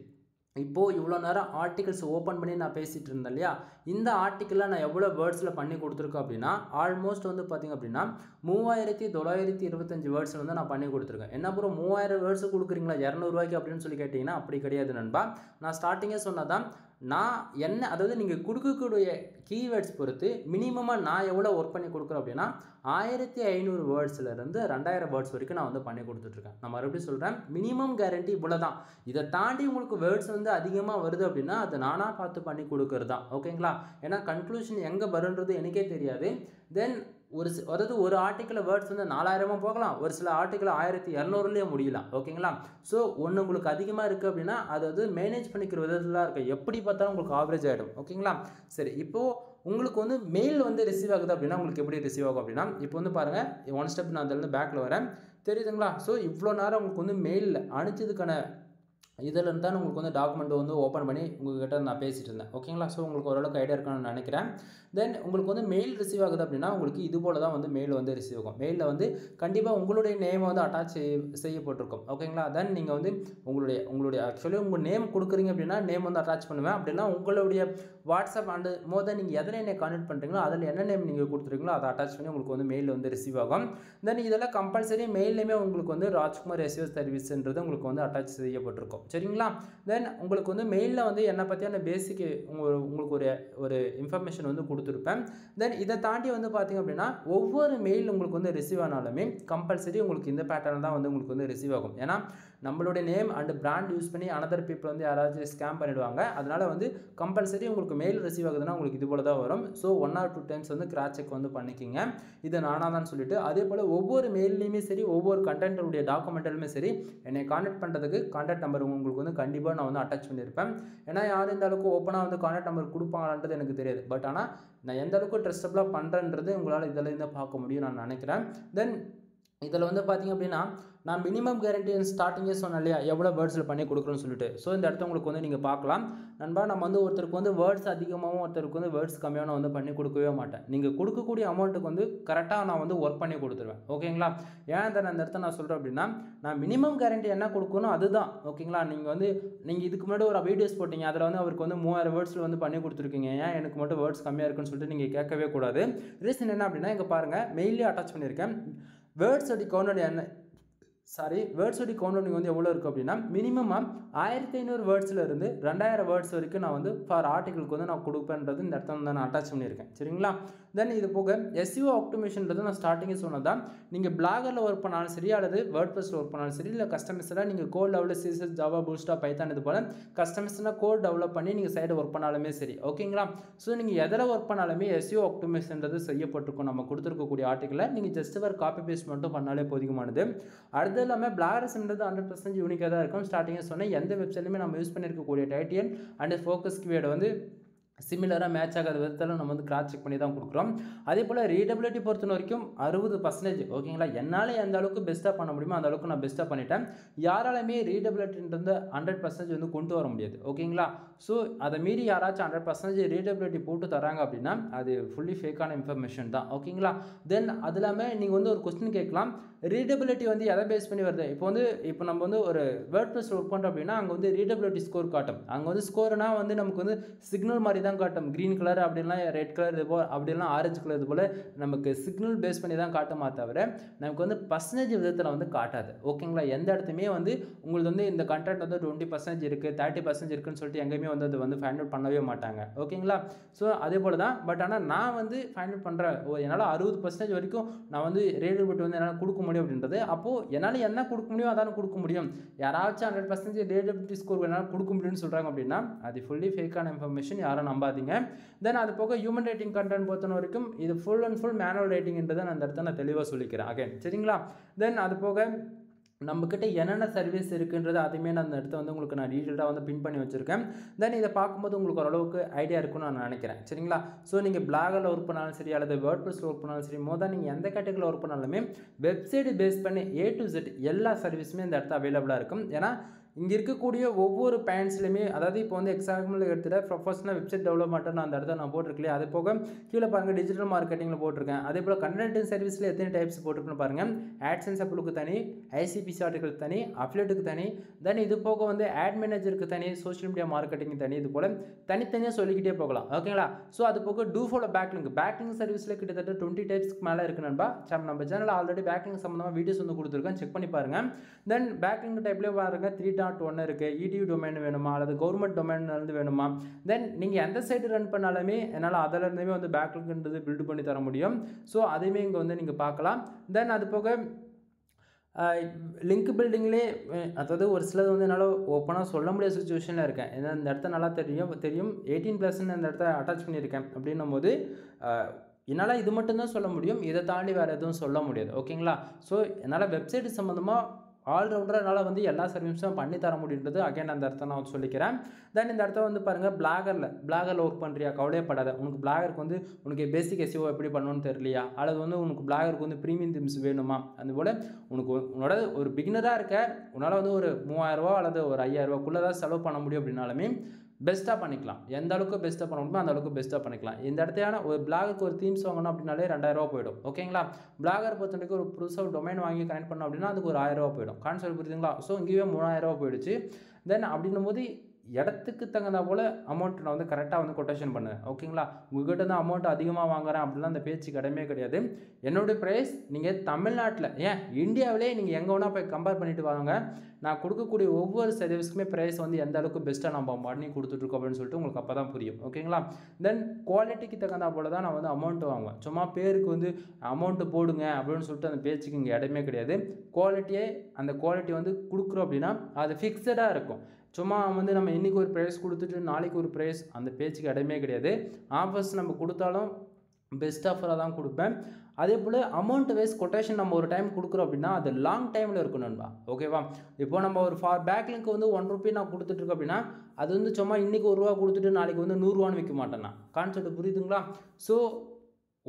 இப்போது இவ்வளோ நேரம் ஆர்டிகல்ஸ் ஓப்பன் பண்ணி நான் பேசிகிட்டு இருந்தேன் இல்லையா? இந்த ஆர்டிக்கலில் நான் எவ்வளோ வேர்ட்ஸில் பண்ணி கொடுத்துருக்கேன் அப்படின்னா ஆல்மோஸ்ட் வந்து பார்த்திங்க அப்படின்னா 3925 வேர்ட்ஸில் வந்து நான் பண்ணி கொடுத்துருக்கேன். என்ன ப்ரோ 3000 வேர்ட்ஸ் கொடுக்குறீங்களா 200 ரூபாய்க்கு அப்படின்னு சொல்லி கேட்டிங்கன்னா அப்படி கிடையாது நண்பா. நான் ஸ்டார்டிங்கே சொன்னதான், நான் என்ன அதாவது நீங்கள் கொடுக்கக்கூடிய கீவேர்ட்ஸ் பொறுத்து மினிமமாக நான் எவ்வளோ ஒர்க் பண்ணி கொடுக்குறேன் அப்படின்னா 1500 வேர்ட்ஸ்லேருந்து 2000 வேர்ட்ஸ் வரைக்கும் நான் வந்து பண்ணி கொடுத்துட்ருக்கேன். நான் மறுபடியும் சொல்கிறேன், மினிமம் கேரண்டி இவ்வளோ தான். இதை தாண்டி உங்களுக்கு வேர்ட்ஸ் வந்து அதிகமாக வருது அப்படின்னா அது நானாக பார்த்து பண்ணி கொடுக்குறது தான். ஓகேங்களா? ஏன்னா கன்க்ளூஷன் எங்கே வருன்றது எனக்கே தெரியாது. தென் அதாவது ஒரு ஆர்டிக்கில் வேர்ட்ஸ் வந்து 4000 போகலாம், ஒரு சில ஆர்டிக்கில் 1200லேயே முடியலாம். ஓகேங்களா? ஸோ ஒன்று உங்களுக்கு அதிகமாக இருக்குது அப்படின்னா அதாவது மேனேஜ் பண்ணிக்கிற விதத்தில் இருக்குது. எப்படி பார்த்தாலும் உங்களுக்கு ஆவரேஜ் ஆகிடும். ஓகேங்களா? சரி, இப்போது உங்களுக்கு வந்து மெயில் வந்து ரிசீவ் ஆகுது அப்படின்னா உங்களுக்கு எப்படி ரிசீவ் ஆகும் அப்படின்னா, இப்போ வந்து பாருங்கள் ஒன் ஸ்டெப் நான் அதிலேருந்து பேக்கில் வரேன், தெரியுதுங்களா? ஸோ இவ்வளோ நேரம் உங்களுக்கு வந்து மெயிலில் அனுப்பிச்சதுக்கான இதில் இருந்தால் உங்களுக்கு வந்து டாக்குமெண்ட் வந்து ஓப்பன் பண்ணி உங்கள்கிட்ட நான் பேசிகிட்டு இருந்தேன். ஓகேங்களா? ஸோ உங்களுக்கு ஓரளவுக்கு ஐடியா இருக்குன்னு நினைக்கிறேன். தென் உங்களுக்கு வந்து மெயில் ரிசீவ் ஆகுது அப்படின்னா உங்களுக்கு இது போல் தான் வந்து மெயில் வந்து ரிசீவ் ஆகும். மெயிலில் வந்து கண்டிப்பாக உங்களுடைய நேம் வந்து அட்டாச் செய்யப்பட்டிருக்கும். ஓகேங்களா? தென் நீங்கள் வந்து உங்களுடைய ஆக்சுவலி உங்கள் நேம் கொடுக்குறீங்க அப்படின்னா நேம் வந்து அட்டாச் பண்ணுவேன். அப்படின்னா உங்களுடைய வாட்ஸ்அப் அண்டு மோர் நீங்கள் எதனை என்ன கான்டெக்ட் பண்ணுறீங்களோ அதில் என்ன நேம் நீங்கள் கொடுத்துருக்கீங்களோ அதை அட்டாச் பண்ணி உங்களுக்கு வந்து மெயில் வந்து ரிசீவ் ஆகும். தென் இதெல்லாம் கம்பல்சரி மெயிலுமே உங்களுக்கு வந்து ராஜ்குமார் எஸ்யூ சர்வீஸ்ன்றது உங்களுக்கு வந்து அட்டாச் செய்யப்பட்டிருக்கும். சரிங்களா? தென் உங்களுக்கு வந்து மெயிலில் வந்து என்னை பற்றியான பேசிக் உங்களுக்கு ஒரு இன்ஃபர்மேஷன் வந்து கொடுத்துருப்பேன். தென் இதை தாண்டி வந்து பார்த்திங்க அப்படின்னா ஒவ்வொரு மெயில் உங்களுக்கு வந்து ரிசீவ் ஆனாலுமே கம்பல்சரி உங்களுக்கு இந்த பேட்டர்ன் தான் வந்து உங்களுக்கு வந்து ரிசீவ் ஆகும். ஏன்னா நம்மளுடைய நேம் அண்ட் பிராண்ட் யூஸ் பண்ணி அனதர் பீப்புள் வந்து யாராச்சும் ஸ்கேம் பண்ணிடுவாங்க. அதனால் வந்து கம்பல்சரி உங்களுக்கு மெயில் ரிசீவ் ஆகுதுன்னா உங்களுக்கு இது போல தான் வரும். ஸோ 1 or 2 டைம்ஸ் வந்து கிராஸ் செக் வந்து பண்ணிக்கிங்க, இது நானாக தான் சொல்லிட்டு. அதே போல் ஒவ்வொரு மெயிலையுமே சரி ஒவ்வொரு கண்டென்ட்டுடைய டாக்குமெண்ட்லையுமே சரி என்னை கான்டாக்ட் பண்ணுறதுக்கு கான்டாக்ட் நம்பர் உங்களுக்கு வந்து கண்டிப்பாக நான் வந்து அட்டாச் பண்ணியிருப்பேன். ஏன்னா யார் இந்த அளவுக்கு ஓப்பனாக வந்து கான்டாக்ட் நம்பர் கொடுப்பாங்கன்றது எனக்கு தெரியாது. பட் ஆனால் நான் எந்த அளவுக்கு ட்ரஸ்டபுளாக பண்ணுறேன்றது உங்களால் இதில் இருந்து பார்க்க முடியும் நான் நினைக்கிறேன். தென் இதில் வந்து பார்த்திங்க அப்படின்னா நான் மினிமம் கேரண்டி ஸ்டார்டிங்கே சொன்னேன் இல்லையா எவ்வளோ வேர்ட்ஸில் பண்ணி கொடுக்குறோன்னு சொல்லிட்டு. ஸோ இந்த இடத்த உங்களுக்கு வந்து நீங்கள் பார்க்கலாம் நண்பா. நம்ம வந்து ஒருத்தருக்கு வந்து வேர்ட்ஸ் அதிகமாகவும் ஒருத்தருக்கு வந்து வேர்ட்ஸ் கம்மியாக நான் வந்து பண்ணி கொடுக்கவே மாட்டேன். நீங்கள் கொடுக்கக்கூடிய அமௌண்ட்டுக்கு வந்து கரெக்டாக நான் வந்து ஒர்க் பண்ணி கொடுத்துருவேன். ஓகேங்களா? ஏன் அந்த இடத்த நான் சொல்கிறேன் அப்படின்னா நான் மினிமம் கேரண்டி என்ன கொடுக்கணும் அதுதான். ஓகேங்களா? நீங்கள் இதுக்கு முன்னாடி ஒரு வீடியோஸ் போட்டிங்க, அதில் வந்து அவருக்கு வந்து 3000 வேர்ட்ஸில் வந்து பண்ணி கொடுத்துருக்கீங்க, ஏன் எனக்கு மட்டும் வேர்ட்ஸ் கம்மியாக இருக்குன்னு சொல்லிட்டு நீங்கள் கேட்கவே கூடாது. ரீசன் என்ன அப்படின்னா இங்கே பாருங்கள் மெயிலே அட்டாச் பண்ணியிருக்கேன். வேர்ட்ஸோட கவுண்ட் வந்து எவ்வளோ இருக்குது அப்படின்னா மினிமமாக 1500 வேர்ட்ஸ்லேருந்து 2000 வேர்ட்ஸ் வரைக்கும் நான் வந்து ஃபார் ஆர்டிகளுக்கு வந்து நான் கொடுப்பேன்றது இந்த இடத்துல வந்து நான் அட்டாச் பண்ணியிருக்கேன். சரிங்களா? தென் இது போக எஸ்இஓ ஆப்டிமேஷன்றது நான் ஸ்டார்டிங்கே சொன்னதான். நீங்கள் பிளாகரில் ஒர்க் பண்ணாலும் சரி அல்லது வேர்ட்பிரஸில் ஒர்க் பண்ணாலும் சரி இல்லை கஸ்டமைஸராக நீங்கள் கோட் லெவலில் சிஎஸ்எஸ் ஜாவா பூஸ்டா பைத்தான் இது போல் கஸ்டமைஸராக கோட் டெவலப் பண்ணி நீங்கள் சைடு ஒர்க் பண்ணாலுமே சரி. ஓகேங்களா? ஸோ நீங்கள் எதில் ஒர்க் பண்ணாலுமே எஸ்இஓ ஆப்டிமேஷன்றது செய்யப்பட்டிருக்கும். நம்ம கொடுத்துருக்கக்கூடிய ஆர்டிக்கலை நீங்கள் ஜஸ்ட் ஒரு காப்பி பேஸ்ட் மட்டும் பண்ணாலே போதுமானது. அடுத்து இல்லாமல் பிளாகரிஸ்ன்றது 100% யூனிக்காக தான் இருக்கும். ஸ்டார்டிங்காக சொன்னேன் எந்த வெப்சைட்லையுமே நம்ம யூஸ் பண்ணியிருக்கக்கூடிய டைட்டில் அண்ட் ஃபோக்கஸ் கீவேர்டு வந்து சிமிலராக மேட்ச் ஆகாத விதத்தில் நம்ம வந்து கிராஸ் செக் பண்ணி தான் கொடுக்குறோம். அதே போல் ரீடபிலிட்டி பொறுத்த வரைக்கும் 60% ஓகேங்களா. என்னால் எந்த அளவுக்கு பெஸ்ட்டாக பண்ண முடியுமோ அந்த அளவுக்கு நான் பெஸ்ட்டாக பண்ணிட்டேன். யாராலுமே ரீடபிலிட்டின்றது 100% வந்து கொண்டு வர முடியாது ஓகேங்களா. ஸோ அதை மீறி யாராச்சும் 100% ரீடபிலிட்டி போட்டு தராங்க அப்படின்னா அது ஃபுல்லி ஃபேக்கான இன்ஃபர்மேஷன் தான் ஓகேங்களா. தென் அது இல்லாமல் நீங்கள் வந்து ஒரு கொஸ்டின் கேட்கலாம், ரீடபிலிட்டி வந்து எதை பேஸ் பண்ணி வருது. இப்போ நம்ம வந்து ஒரு வேர்ட்பிரஸ் ஒர்க் பண்ணுறோம் அப்படின்னா அங்கே வந்து ரீடபிலிட்டி ஸ்கோர் காட்டும். அங்கே வந்து ஸ்கோர்னா வந்து நமக்கு வந்து சிக்னல் மாதிரி தான் காட்டும். க்ரீன் கலர் அப்படிலாம் ரெட் கலர் இது போல் அப்படிலாம் ஆரஞ்சு கலர் இது போல் நமக்கு சிக்னல் பேஸ் பண்ணி தான் காட்டுமா தவிர நமக்கு வந்து பர்சன்டேஜ் விதத்தில் வந்து காட்டாது ஓகேங்களா. எந்த இடத்துமே வந்து உங்களுக்கு வந்து இந்த கண்டென்ட் வந்து 20% இருக்குது 30% இருக்குன்னு சொல்லிட்டு எங்கேயுமே வந்து அது வந்து ஃபைண்ட் அவுட் பண்ணவே மாட்டாங்க ஓகேங்களா. ஸோ அதே போல் தான். பட் ஆனால் நான் வந்து ஃபைண்ட் அவுட் பண்ணுறேன், என்னால் 60% வரைக்கும் நான் வந்து ரீடபிலிட்டி வந்து என்னால் கொடுக்க முடியும் அப்படின்றது. அப்போது என்னால் என்ன கொடுக்க முடியும் அதான கொடுக்க முடியும். யாராச்சும் 100% ரீடபிலிட்டி ஸ்கோர் என்னால் கொடுக்க முடியும்னு சொல்கிறாங்க அப்படின்னா அது ஃபுல்லி ஃபேக்கான இன்ஃபர்மேஷன், யாரும் நம்பாதீங்க. தென் அது போக ஹியூமன் ரேட்டிங் கண்டென்ட் பொறுத்த வரைக்கும் இது ஃபுல் அண்ட் ஃபுல் மேனுவல் ரேட்டிங்ன்றதை நான் அந்த இடத்த நான் தெளிவாக சொல்லிக்கிறேன் அகைன் சரிங்களா. தென் அது போக நம்மக்கிட்ட என்னென்ன சர்வீஸ் இருக்குன்றது அதையுமே நான் அந்த இடத்த வந்து உங்களுக்கு நான் டீட்டெயிலாக வந்து பின் பண்ணி வச்சுருக்கேன். தென் இதை பார்க்கும்போது உங்களுக்கு ஓரளவுக்கு ஐடியா இருக்குன்னு நான் நினைக்கிறேன் சரிங்களா. ஸோ நீங்கள் பிளாகரில் ஒர்க் பண்ணாலும் சரி அல்லது வேர்ட்பிரஸில் ஒர்க் பண்ணாலும் சரி, நீங்கள் எந்த கேட்டகரியில் ஒர்க் பண்ணாலுமே வெப்சைட் பேஸ் பண்ணி A to Z எல்லா சர்வீஸுமே இந்த இடத்த அவைலபிளாக இருக்கும். ஏன்னா இங்கே இருக்கக்கூடிய ஒவ்வொரு பேண்ட்ஸ்லையுமே, அதாவது இப்போ வந்து எக்ஸாம்பிள் எடுத்துகிட்ட ப்ரொஃபஷனல் வெப்சைட் டெவலப்மெண்ட்டு நான் அந்த இடத்த நான் போட்டிருக்கலையே, அது போக கீழே பாருங்கள் டிஜிட்டல் மார்க்கெட்டிங்கில் போட்டிருக்கேன். அதே போல் கண்டென்ட் சர்வீஸில் எத்தனை டைப்ஸ் போட்டிருக்குன்னு பாருங்கள். ஆட்சன்ஸ் அப்ளுக்கு தனி, ICPC ஆர்டிகளுக்கு தனி, அஃபிலியேட்டுக்கு தனி, தென் இது போக வந்து ஆட் மேனேஜருக்கு தனி, சோஷியல் மீடியா மார்க்கெட்டிங் தனி, இது போல் தனித்தனியாக சொல்லிக்கிட்டே போகலாம் ஓகேங்களா. ஸோ அது போக டூ ஃபாலோ பேக்லிங்க் சர்வீஸில் கிட்டத்தட்ட 20 டைப்ஸ்க்கு மேலே இருக்குது நண்பா. நம்ம சேனலில் ஆல்ரெடி பேக்லிங் சம்மந்தமாக வீடியோஸ் வந்து கொடுத்துருக்கேன், செக் பண்ணி பாருங்கள். தென் பேக்லிங் டைப்லேயே பாருங்கள் 3.1 இருக்குது. EDU டொமைன் வேணுமா அல்லது கவர்மெண்ட் டொமைன்லேருந்து வேணுமா. தென் நீங்கள் எந்த சைடு ரன் பண்ணாலுமே என்னால் அதிலிருந்துமே வந்து பேக்லிங்ன்றது பில்டு பண்ணி தர முடியும். ஸோ அதையுமே இங்கே வந்து நீங்கள் பார்க்கலாம். தென் அது போக லிங்க் பில்டிங்லேயே அதாவது ஒரு சிலது வந்து என்னால் ஓப்பனாக சொல்ல முடியாத சுச்சுவேஷனில் இருக்கேன். ஏன்னா இந்த இடத்த நல்லா தெரியும் 18+ன்னு அந்த இடத்த அட்டாச் பண்ணியிருக்கேன். அப்படின்னும் போது என்னால் இது மட்டும்தான் சொல்ல முடியும், இதை தாண்டி வேறு எதுவும் சொல்ல முடியாது ஓகேங்களா. ஸோ என்னால் வெப்சைட் சம்மந்தமாக ஆல்ரவுண்டராக என்னால் வந்து எல்லா சர்வீஸும் பண்ணி தர முடியுன்றது அகைன் அந்த இடத்த நான் சொல்லிக்கிறேன். தென் இந்த இடத்த வந்து பாருங்கள், பிளாகரில் ஒர்க் பண்ணுறியா, கவலையப்படாத. உனக்கு பிளாகருக்கு வந்து உனக்கு பேசிக் SEO எப்படி பண்ணணும்னு தெரியலையா, அல்லது வந்து உனக்கு பிளாகருக்கு வந்து ப்ரீமியம் தீம்ஸ் வேணுமா, அதுபோல் உன்னோட ஒரு பிகினராக இருக்க உன்னால் வந்து ஒரு 3000 அல்லது ஒரு 5000 தான் செலவு பண்ண முடியும் அப்படின்னாலுமே பெஸ்ட்டாக பண்ணிக்கலாம். எந்த அளவுக்கு பெஸ்ட்டாக பண்ண முடியுமோ அந்த அளவுக்கு பெஸ்ட்டாக பண்ணிக்கலாம். இந்த இடத்தையான ஒரு பிளாகருக்கு ஒரு தீம்ஸ் வாங்கணும் அப்படின்னாலே 2000 போயிடும் ஓகேங்களா. பிளாகர் பொறுத்த வரைக்கும் ஒரு புதுசாக ஒரு டொமைன் வாங்கி கனெக்ட் பண்ணோம் அப்படின்னா அதுக்கு ஒரு 1000 போயிடும். கான்செப்ட் புரியுதுங்களா. ஸோ இங்கேயே 3000 போயிடுச்சு. தென் அப்படின்னும் போது இடத்துக்கு தகுந்த போல் அமௌண்ட் நான் வந்து கரெக்டாக வந்து கொட்டேஷன் பண்ணுவேன் ஓகேங்களா. உங்கள்கிட்ட தான் அமௌண்ட் அதிகமாக வாங்குறேன் அப்படிலாம் அந்த பேச்சு கிடையவே கிடையாது. என்னுடைய ப்ரைஸ் நீங்கள் தமிழ்நாட்டில் ஏன் இந்தியாவிலே நீங்கள் எங்கே வேணால் போய் கம்பேர் பண்ணிட்டு வாங்க, நான் கொடுக்கக்கூடிய ஒவ்வொரு சர்வீஸ்க்குமே ப்ரைஸ் வந்து எந்த அளவுக்கு பெஸ்ட்டாக நம்ம பண்ணி கொடுத்துட்ருக்கோம் அப்படின்னு சொல்லிட்டு உங்களுக்கு அப்போ தான் புரியும் ஓகேங்களா. தென் குவாலிட்டிக்கு தகுந்த போல் தான் நான் வந்து அமௌண்ட் வாங்குவேன். சும்மா பேருக்கு வந்து அமௌண்ட்டு போடுங்க அப்படின்னு சொல்லிட்டு அந்த பேச்சுக்கு இங்கே இடமே கிடையாது. அந்த குவாலிட்டி வந்து கொடுக்குறோம் அப்படின்னா அது ஃபிக்ஸடாக இருக்கும். சும்மா வந்து நம்ம இன்றைக்கி ஒரு ப்ரைஸ் கொடுத்துட்டு நாளைக்கு ஒரு ப்ரைஸ், அந்த பேச்சுக்கு இடமே கிடையாது. ஆஃபர்ஸ் நம்ம கொடுத்தாலும் பெஸ்ட் ஆஃபராக தான் கொடுப்பேன். அதே போல் அமௌண்ட் வைஸ் கொட்டேஷன் நம்ம ஒரு டைம் கொடுக்குறோம் அப்படின்னா அது லாங் டைமில் இருக்கணும்பா ஓகேவா. இப்போ நம்ம ஒரு பேக்லிங்க்கு வந்து 1 ரூபி நான் கொடுத்துட்ருக்கோம் அப்படின்னா அது வந்து சும்மா இன்றைக்கி 1 ரூபா கொடுத்துட்டு நாளைக்கு வந்து 100 ரூபான்னு விற்க மாட்டேன்னா. கான்செப்ட் புரியுதுங்களா. ஸோ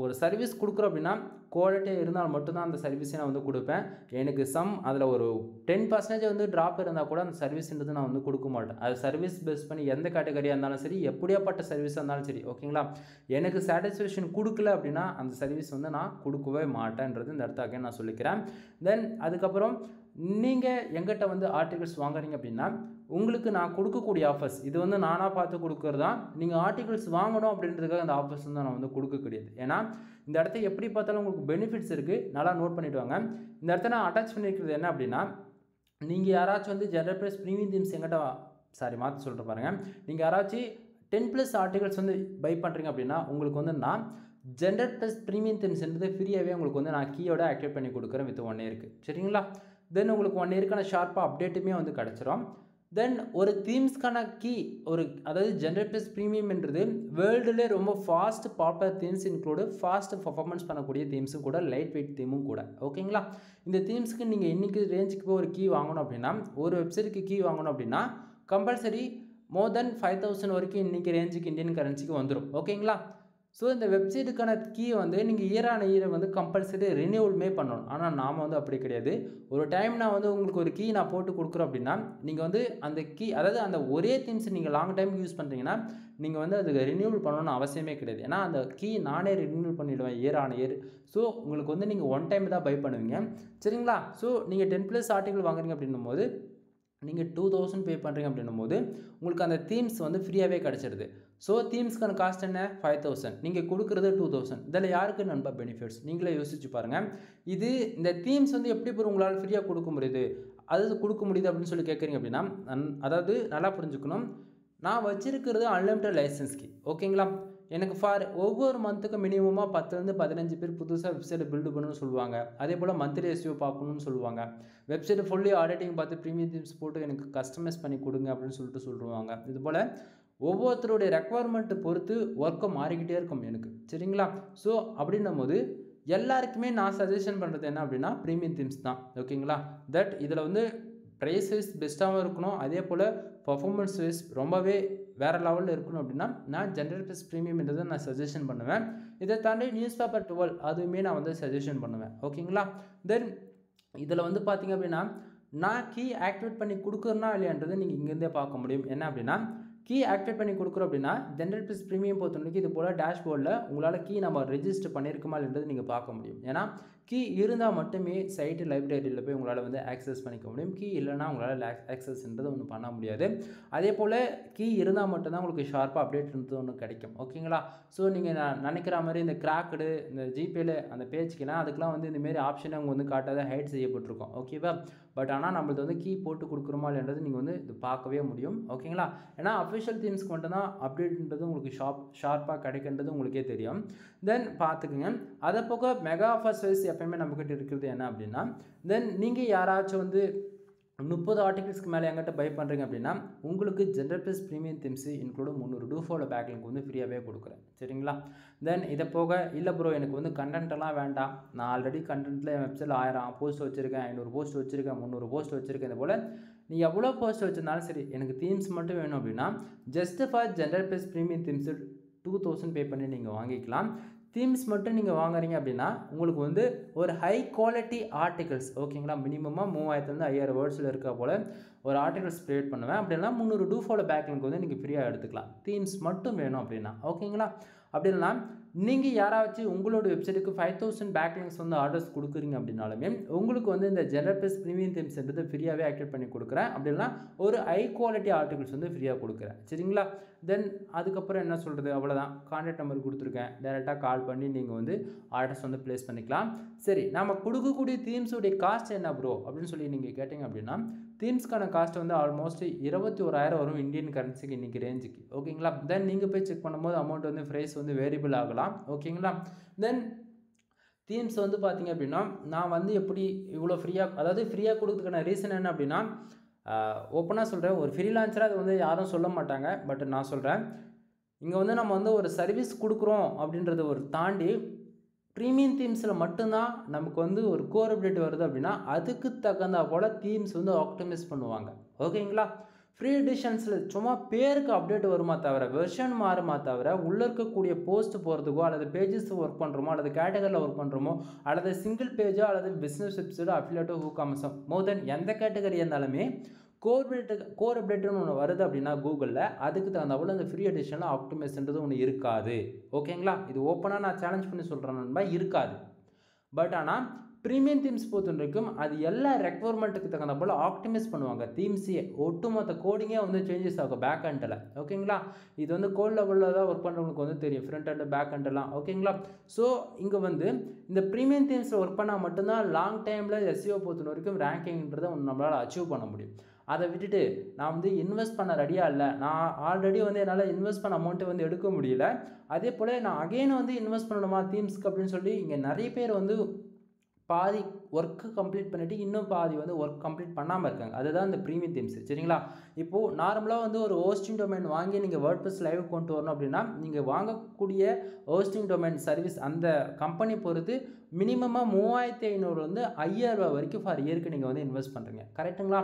ஒரு சர்வீஸ் கொடுக்குறோம் அப்படின்னா குவாலிட்டியாக இருந்தால் மட்டும்தான் அந்த சர்வீஸை நான் வந்து கொடுப்பேன். எனக்கு அதில் ஒரு 10% வந்து ட்ராப் இருந்தால் கூட அந்த சர்வீஸ்ன்றது நான் வந்து கொடுக்க மாட்டேன். அது சர்வீஸ் பேஸ் பண்ணி எந்த கேட்டகரியாக இருந்தாலும் சரி, எப்படியாப்பட்ட சர்வீஸாக இருந்தாலும் சரி ஓகேங்களா. எனக்கு சாட்டிஸ்ஃபேக்ஷன் கொடுக்கல அப்படின்னா அந்த சர்வீஸ் வந்து நான் கொடுக்கவே மாட்டேன்றது இந்த இடத்த நான் சொல்லிக்கிறேன். தென் அதுக்கப்புறம் நீங்கள் எங்கிட்ட வந்து ஆர்டிகல்ஸ் வாங்குறீங்க அப்படின்னா உங்களுக்கு நான் கொடுக்கக்கூடிய ஆஃபர்ஸ் இது வந்து நானாக பார்த்து கொடுக்குறது தான். நீங்கள் ஆர்டிகல்ஸ் வாங்கணும் அப்படின்றதுக்காக அந்த ஆஃபர்ஸ் வந்து நான் வந்து கொடுக்க கிடையாது. ஏன்னா இந்த இடத்த எப்படி பார்த்தாலும் உங்களுக்கு பெனிஃபிட்ஸ் இருக்குது, நல்லா நோட் பண்ணிவிட்டு வாங்க. இந்த இடத்த நான் அட்டாச் பண்ணியிருக்கிறது என்ன அப்படின்னா, நீங்கள் யாராச்சும் வந்து ஜெனரல் ப்ரைஸ் ப்ரீமியம் தீம்ஸ் எங்கிட்ட மாற்றி சொல்கிற பாருங்கள். நீங்கள் யாராச்சும் 10+ ஆர்டிகல்ஸ் வந்து பை பண்ணுறீங்க அப்படின்னா உங்களுக்கு வந்து நான் ஜெனரல் ப்ளஸ் ப்ரீமியம் தீம்ஸ்ன்றது ஃப்ரீயாகவே உங்களுக்கு வந்து நான் கீயோட ஆக்டிவேட் பண்ணி கொடுக்குறேன் வித் 1 இயருக்கு சரிங்களா. தென் உங்களுக்கு 1 இயருக்கான ஷார்ப்பாக அப்டேட்டுமே வந்து கிடச்சிரும். தென் ஒரு தீம்ஸ்க்கான கீ அதாவது ஜெனரல் ப்ளஸ் ப்ரீமியம்ன்றது வேர்ல்டுலே ரொம்ப fast popular themes include fast performance பண்ணக்கூடிய தீம்ஸும் கூட, லைட் வெயிட் தீமும் கூட ஓகேங்களா. இந்த தீம்ஸ்க்கு நீங்கள் இன்றைக்கி ரேஞ்சுக்கு போய் ஒரு கீ வாங்கணும் அப்படின்னா, ஒரு வெப்சைட்டுக்கு கீ வாங்கணும் அப்படின்னா கம்பல்சரி மோர் தென் 5000 வரைக்கும் இன்றைக்கி ரேஞ்சுக்கு இந்தியன் கரன்சிக்கு வந்துடும். ஓகேங்களா? ஸோ இந்த வெப்சைட்டுக்கான கீ வந்து நீங்கள் இயர் ஆன் இயர் வந்து கம்பல்சரி ரினியூவல்மே பண்ணணும். ஆனால் நாம் வந்து அப்படி கிடையாது. ஒரு டைம் நான் வந்து உங்களுக்கு ஒரு கீ நான் போட்டு கொடுக்குறேன் அப்படின்னா, நீங்கள் வந்து அந்த கீ அதாவது அந்த ஒரே திங்ஸ் நீங்கள் லாங் டைம் யூஸ் பண்ணுறீங்கன்னா, நீங்கள் வந்து அதுக்கு ரினியூவல் பண்ணணும்னு அவசியமே கிடையாது. ஏன்னா அந்த கீ நானே ரினியூவல் பண்ணிவிடுவேன் இயர் ஆன் இயர். ஸோ உங்களுக்கு வந்து நீங்கள் ஒன் டைம் தான் பை பண்ணுவீங்க. சரிங்களா? ஸோ நீங்கள் 10+ ஆர்டிகல் வாங்குறீங்க அப்படின்னும் போது நீங்கள் 2000 பே பண்ணுறீங்க அப்படின்னும் போது உங்களுக்கு அந்த தீம்ஸ் வந்து ஃப்ரீயாகவே கிடச்சிடுது. ஸோ தீம்ஸ்க்கான காஸ்ட் என்ன? 5000. நீங்கள் கொடுக்குறது 2000. இதில் யாருக்கு நண்பா பெனிஃபிட்ஸ்? நீங்களே யோசிச்சு பாருங்கள். இது இந்த தீம்ஸ் வந்து எப்படி உங்களால் ஃப்ரீயாக கொடுக்க முடியுது, அதாவது கொடுக்க முடியுது அப்படின்னு சொல்லி கேட்குறீங்க அப்படின்னா, அதாவது நல்லா புரிஞ்சுக்கணும். நான் வச்சிருக்கிறது அன்லிமிட்டட் லைசன்ஸ் கீ. ஓகேங்களா? எனக்கு ஒவ்வொரு மந்த்துக்கு மினிமமாக 10லேருந்து 15 பேர் புதுசாக வெப்சைட்டை பில்டு பண்ணணும்னு சொல்லுவாங்க. அதே போல் மந்த்லி எஸ்இஓ பார்க்கணும்னு சொல்லுவாங்க. வெப்சைட்டை ஃபுல்லி ஆடிட்டிங் பார்த்து ப்ரீமியம் தீம்ஸ் போட்டு எனக்கு கஸ்டமைஸ் பண்ணி கொடுங்க அப்படின்னு சொல்லுவாங்க. இதுபோல் ஒவ்வொருத்தருடைய ரெக்குவயர்மெண்ட்டு பொறுத்து ஒர்க்கை மாறிக்கிட்டே இருக்கும் எனக்கு. சரிங்களா? ஸோ அப்படின்னும் போது எல்லாருக்குமே நான் சஜஷன் பண்ணுறது என்ன அப்படின்னா ப்ரீமியம் தீம்ஸ் தான். ஓகேங்களா? இதில் வந்து ப்ரைஸ் வைஸ் பெஸ்ட்டாகவும் இருக்கணும். அதே போல் பர்ஃபார்மன்ஸ் வைஸ் ரொம்பவே வேறு லெவலில் இருக்கணும் அப்படின்னா நான் ஜென்ரல் ப்ரீமியம்ன்றதை நான் சஜஷன் பண்ணுவேன். இதை தாண்டி நியூஸ் பேப்பர் 12 அதுவுமே நான் வந்து சஜஷன் பண்ணுவேன். ஓகேங்களா? தென் இதில் வந்து பார்த்திங்க அப்படின்னா நான் கீ ஆக்டிவேட் பண்ணி கொடுக்குறேன்னா இல்லையான்றது நீங்கள் இங்கேருந்தே பார்க்க முடியும். என்ன அப்படின்னா கீ ஆக்டிவேட் பண்ணி கொடுக்குறோம் அப்படின்னா ஜென்ரல் ப்ரீமியம் பொறுத்தவரைக்கும் இது போல் டேஷ்போர்டில் உங்களால் கீ நம்ம ரெஜிஸ்டர் பண்ணியிருக்குமா இல்லைன்றது நீங்கள் பார்க்க முடியும். ஏன்னா கீ இருந்தால் மட்டுமே சைட்டு லைப்ரரியில் போய் உங்களால் வந்து ஆக்சஸ் பண்ணிக்க முடியும். கீ இல்லைனா உங்களால் ஆக்சஸ்ன்றது ஒன்று பண்ண முடியாது. அதே போல் கீ இருந்தால் மட்டும்தான் உங்களுக்கு ஷார்ப்பாக அப்டேட்ன்றது ஒன்று கிடைக்கும். ஓகேங்களா? ஸோ நீங்கள் நினைக்கிற மாதிரி இந்த கிராக்கடு இந்த ஜிபேயில் அந்த பேஜ்க்கெல்லாம் அதுக்கெலாம் வந்து இந்தமாரி ஆப்ஷனை அவங்க வந்து காட்டாத ஹைட் செய்யப்பட்டிருக்கும். ஓகேவா? பட் ஆனால் நம்மளது வந்து கீ போட்டு கொடுக்குறோமா இல்லைன்றது நீங்கள் வந்து இது பார்க்கவே முடியும். ஓகேங்களா? ஏன்னா அஃபிஷியல் தீம்ஸ்க்கு மட்டும் தான் அப்டேட்ன்றது உங்களுக்கு ஷார்ப்பாக கிடைக்கின்றது உங்களுக்கே தெரியும். தென் பார்த்துக்குங்க. அதை போக மெகா ஆஃபர்ஸ் வைஸ் எப்பயுமே நம்மக்கிட்ட இருக்கிறது என்ன அப்படின்னா, தென் நீங்கள் யாராச்சும் வந்து 30 ஆர்டிகல்ஸ்க்கு மேலே என்கிட்ட பை பண்ணுறீங்க அப்படின்னா உங்களுக்கு general premium themes include 300 dofollow backlink வந்து ஃப்ரீயாகவே கொடுக்குறேன். சரிங்களா? தென் இதை போக இல்லை ப்ரோ எனக்கு வந்து கண்டென்ட்டெல்லாம் வேண்டாம், நான் ஆல்ரெடி கண்டென்ட்டில் என் வெப்சைட்டில் 1000 போஸ்ட் வச்சுருக்கேன், 500 போஸ்ட் வச்சுருக்கேன், 300 போஸ்ட் வச்சுருக்கேன், இது போல் நீ எவ்வளோ போஸ்ட் வச்சுருந்தாலும் சரி எனக்கு தீம்ஸ் மட்டும் வேணும் அப்படின்னா just for general premium themes 2000 பே பண்ணி நீங்கள் வாங்கிக்கலாம். தீம்ஸ் மட்டும் நீங்கள் வாங்குறீங்க அப்படின்னா உங்களுக்கு வந்து ஒரு ஹை குவாலிட்டி ஆர்டிகல்ஸ், ஓகேங்களா, மினிமமாக 3000லேருந்து 5000 வேர்ட்ஸில் இருக்க போல் ஒரு ஆர்டிகல்ஸ் க்ரியேட் பண்ணுவேன். அப்படின்னா 300 டூஃபாலோ பேக்லிங்க் வந்து நீங்கள் ஃப்ரீயாக எடுத்துக்கலாம். தீம்ஸ் மட்டும் வேணும் அப்படின்னா. ஓகேங்களா? அப்படி இல்லைனா நீங்கள் யாராச்சும் உங்களோட வெப்சைட்டுக்கு 5000 பேக்லிங்ஸ் வந்து ஆர்டர்ஸ் கொடுக்குறீங்க அப்படின்னாலுமே உங்களுக்கு வந்து இந்த ஜென்ரல் ப்ரீமியம் தீம்ஸ்ன்றது ஃப்ரீயாகவே ஆக்டிவேட் பண்ணி கொடுக்குறேன். அப்படின்னா ஒரு ஹை குவாலிட்டி ஆர்டிகல்ஸ் வந்து ஃப்ரீயாக கொடுக்குறேன். சரிங்களா? தென் அதுக்கப்புறம் என்ன சொல்கிறது, அவ்வளோதான். கான்டாக்ட் நம்பர் கொடுத்துருக்கேன், டைரெக்டாக கால் பண்ணி நீங்கள் வந்து ஆர்டர்ஸ் வந்து ப்ளேஸ் பண்ணிக்கலாம். சரி, நம்ம கொடுக்கக்கூடிய தீம்ஸுடைய காஸ்ட் என்ன ப்ரோ அப்படின்னு சொல்லி நீங்கள் கேட்டிங்க அப்படின்னா தீம்ஸ்க்கான காஸ்ட் வந்து ஆல்மோஸ்ட் 21000 வரும் இந்தியன் கரன்சிக்கு இன்றைக்கி ரேஞ்சுக்கு. ஓகேங்களா? தென் நீங்கள் போய் செக் பண்ணும்போது அமௌண்ட் வந்து ப்ரைஸ் வந்து வேரியபிள் ஆகலாம். ஓகேங்களா? தென் தீம்ஸ் வந்து பார்த்திங்க அப்படின்னா நான் வந்து எப்படி இவ்வளோ ஃப்ரீயாக கொடுக்குறதுக்கான ரீசன் என்ன அப்படின்னா ஓப்பனாக சொல்கிறேன், ஒரு ஃப்ரீலான்சராக அது வந்து யாரும் சொல்ல மாட்டாங்க. பட் நான் சொல்கிறேன், இங்கே வந்து நம்ம வந்து ஒரு சர்வீஸ் கொடுக்குறோம் அப்படின்றத ஒரு தாண்டி ப்ரீமியம் தீம்ஸில் மட்டும்தான் நமக்கு வந்து ஒரு கோர் அப்டேட் வருது அப்படின்னா அதுக்கு தகுந்த போல் தீம்ஸ் வந்து ஆப்டிமைஸ் பண்ணுவாங்க. ஓகேங்களா? ஃப்ரீ எடிஷன்ஸில் சும்மா பேருக்கு அப்டேட் வருமா தவிர வெர்ஷன் மாறுமா தவிர உள்ளே இருக்கக்கூடிய போஸ்ட் போகிறதுக்கோ அல்லது பேஜஸ் ஒர்க் பண்ணுறோமோ அல்லது கேட்டகரியில் ஒர்க் பண்ணுறோமோ அல்லது சிங்கிள் பேஜோ அல்லது பிஸ்னஸ் வெப்சைட்டோ அஃபிலியேட்டோ ஹூகாமஸோ மோர் தென் எந்த கேட்டகரி இருந்தாலுமே கோர் அப்டேட்னு ஒன்று வருது அப்படின்னா கூகுளில் அதுக்கு தகுந்தபோல் அந்த ஃப்ரீ எடிஷனில் ஆப்டிமைஸ்ன்றது ஒன்று இருக்காது. ஓகேங்களா? இது ஓப்பனாக நான் சேலஞ்ச் பண்ணி சொல்கிறேன் நண்பா, இருக்காது. பட் ஆனால் ப்ரீமியம் தீம்ஸ் பொறுத்தவரைக்கும் அது எல்லா ரெக்குவயர்மெண்ட்டுக்கு தகுந்த போல் ஆப்டிமைஸ் பண்ணுவாங்க. தீம்ஸே ஒட்டுமொத்த கோடிங்கே வந்து சேஞ்சஸ் ஆகும் பேக் ஹண்டில். ஓகேங்களா? இது வந்து கோட் லெவலில் தான் ஒர்க் பண்ணுறவங்களுக்கு வந்து தெரியும், ஃப்ரண்ட் ஹண்டு பேக் ஹண்டெல்லாம். ஓகேங்களா? ஸோ இங்கே வந்து இந்த ப்ரீமியம் தீம்ஸில் ஒர்க் பண்ணால் மட்டும்தான் லாங் டைமில் எஸ்இஓ பொறுத்த வரைக்கும் ரேங்கிங்ன்றதை நம்மளால் அச்சீவ் பண்ண முடியும். அதை விட்டுட்டு நான் வந்து இன்வெஸ்ட் பண்ண ரெடியாக இல்லை, நான் ஆல்ரெடி வந்து என்னால் இன்வெஸ்ட் பண்ண அமௌண்ட்டை வந்து எடுக்க முடியல, அதே போல் நான் அகெயின் வந்து இன்வெஸ்ட் பண்ணணுமா தீம்ஸ்க்கு அப்படின்னு சொல்லி இங்கே நிறைய பேர் வந்து பாதி ஒர்க்கு கம்ப்ளீட் பண்ணிவிட்டு இன்னும் பாதி வந்து ஒர்க் கம்ப்ளீட் பண்ணாமல் இருக்காங்க. அதுதான் இந்த ப்ரீமியம் தீம்ஸ். சரிங்களா? இப்போது நார்மலாக வந்து ஒரு ஹோஸ்டிங் டொமைன் வாங்கி நீங்கள் வேர்ட்பிரஸ் லைவ் கொண்டு வரணும் அப்படின்னா நீங்கள் வாங்கக்கூடிய ஹோஸ்டிங் டொமைன் சர்வீஸ் அந்த கம்பெனி பொறுத்து மினிமமாக 3500 5000 வரைக்கும் ஃபார் இயருக்கு நீங்கள் வந்து இன்வெஸ்ட் பண்ணுறீங்க. கரெக்டுங்களா?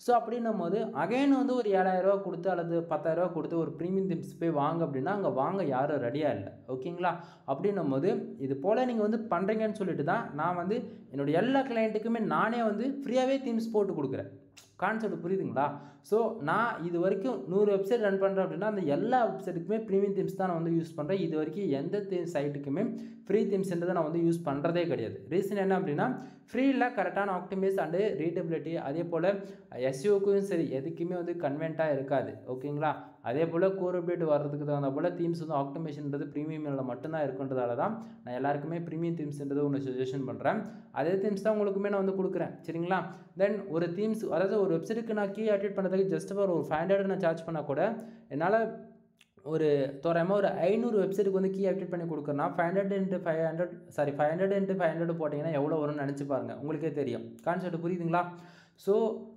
ஸோ அப்படின்னும் போது அகைன் வந்து ஒரு 7000 கொடுத்து அல்லது 10,000 கொடுத்து ஒரு ப்ரீமியம் தீம்ஸ் போய் வாங்க அப்படின்னா அங்கே வாங்க யாரும் ரெடியாக இல்லை. ஓகேங்களா? அப்படின்னும் போது இது போல் நீங்கள் வந்து பண்ணுறீங்கன்னு சொல்லிட்டு தான் நான் வந்து என்னுடைய எல்லா கிளைண்ட்டுக்குமே நானே வந்து ஃப்ரீயாகவே தீம்ஸ் போட்டு கொடுக்குறேன். கான்செப்ட் புரியுதுங்களா? ஸோ நான் இது வரைக்கும் 100 வெப்சைட் ரன் பண்ணுறேன் அப்படின்னா அந்த எல்லா வெப்சைட்டுக்குமே ப்ரீமியம் தீம்ஸ் தான் நான் வந்து யூஸ் பண்ணுறேன். இது வரைக்கும் எந்த சைட்டுக்குமே ஃப்ரீ தீம்ஸ்ன்றதை நான் வந்து யூஸ் பண்ணுறதே கிடையாது. ரீசன் என்ன அப்படின்னா ஃப்ரீயில் கரெக்டான ஆப்டிமைஸ் அண்டு ரீடபிலிட்டி அதே போல் எஸ்இஓக்கும் சரி எதுக்குமே வந்து கன்வென்ட்டாக இருக்காது. ஓகேங்களா? அதே போல் கோர் அப்டேட் வர்றதுக்கு தகுந்த போல் தீம்ஸ் வந்து ஆப்டிமேஷன்றது ப்ரீமியமில் மட்டும்தான் இருக்குன்றதால தான் நான் எல்லாருக்குமே ப்ரீமியம் தீம்ஸ்ன்றது ஒன்று சஜஷன் பண்ணுறேன். அதே தீம்ஸ் தான் உங்களுக்குமே நான் வந்து கொடுக்குறேன். சரிங்களா? தென் ஒரு தீம்ஸ் அதாவது ஒரு வெப்சைட்டுக்கு நான் கீ அப்டேட் பண்ணுறதுக்கு ஜஸ்ட் ஃபார் ஒரு 500 நான் சார்ஜ் பண்ணால் கூட என்னால் ஒரு தோராயமாக ஒரு 500 வெப்சைட்டுக்கு வந்து கீ அப்டேட் பண்ணி கொடுக்குறேன்னா 500 × 500 போட்டிங்கன்னா எவ்வளோ வரும்னு நினச்சி பாருங்கள். உங்களுக்கே தெரியும். கான்செப்ட் புரியுதுங்களா? ஸோ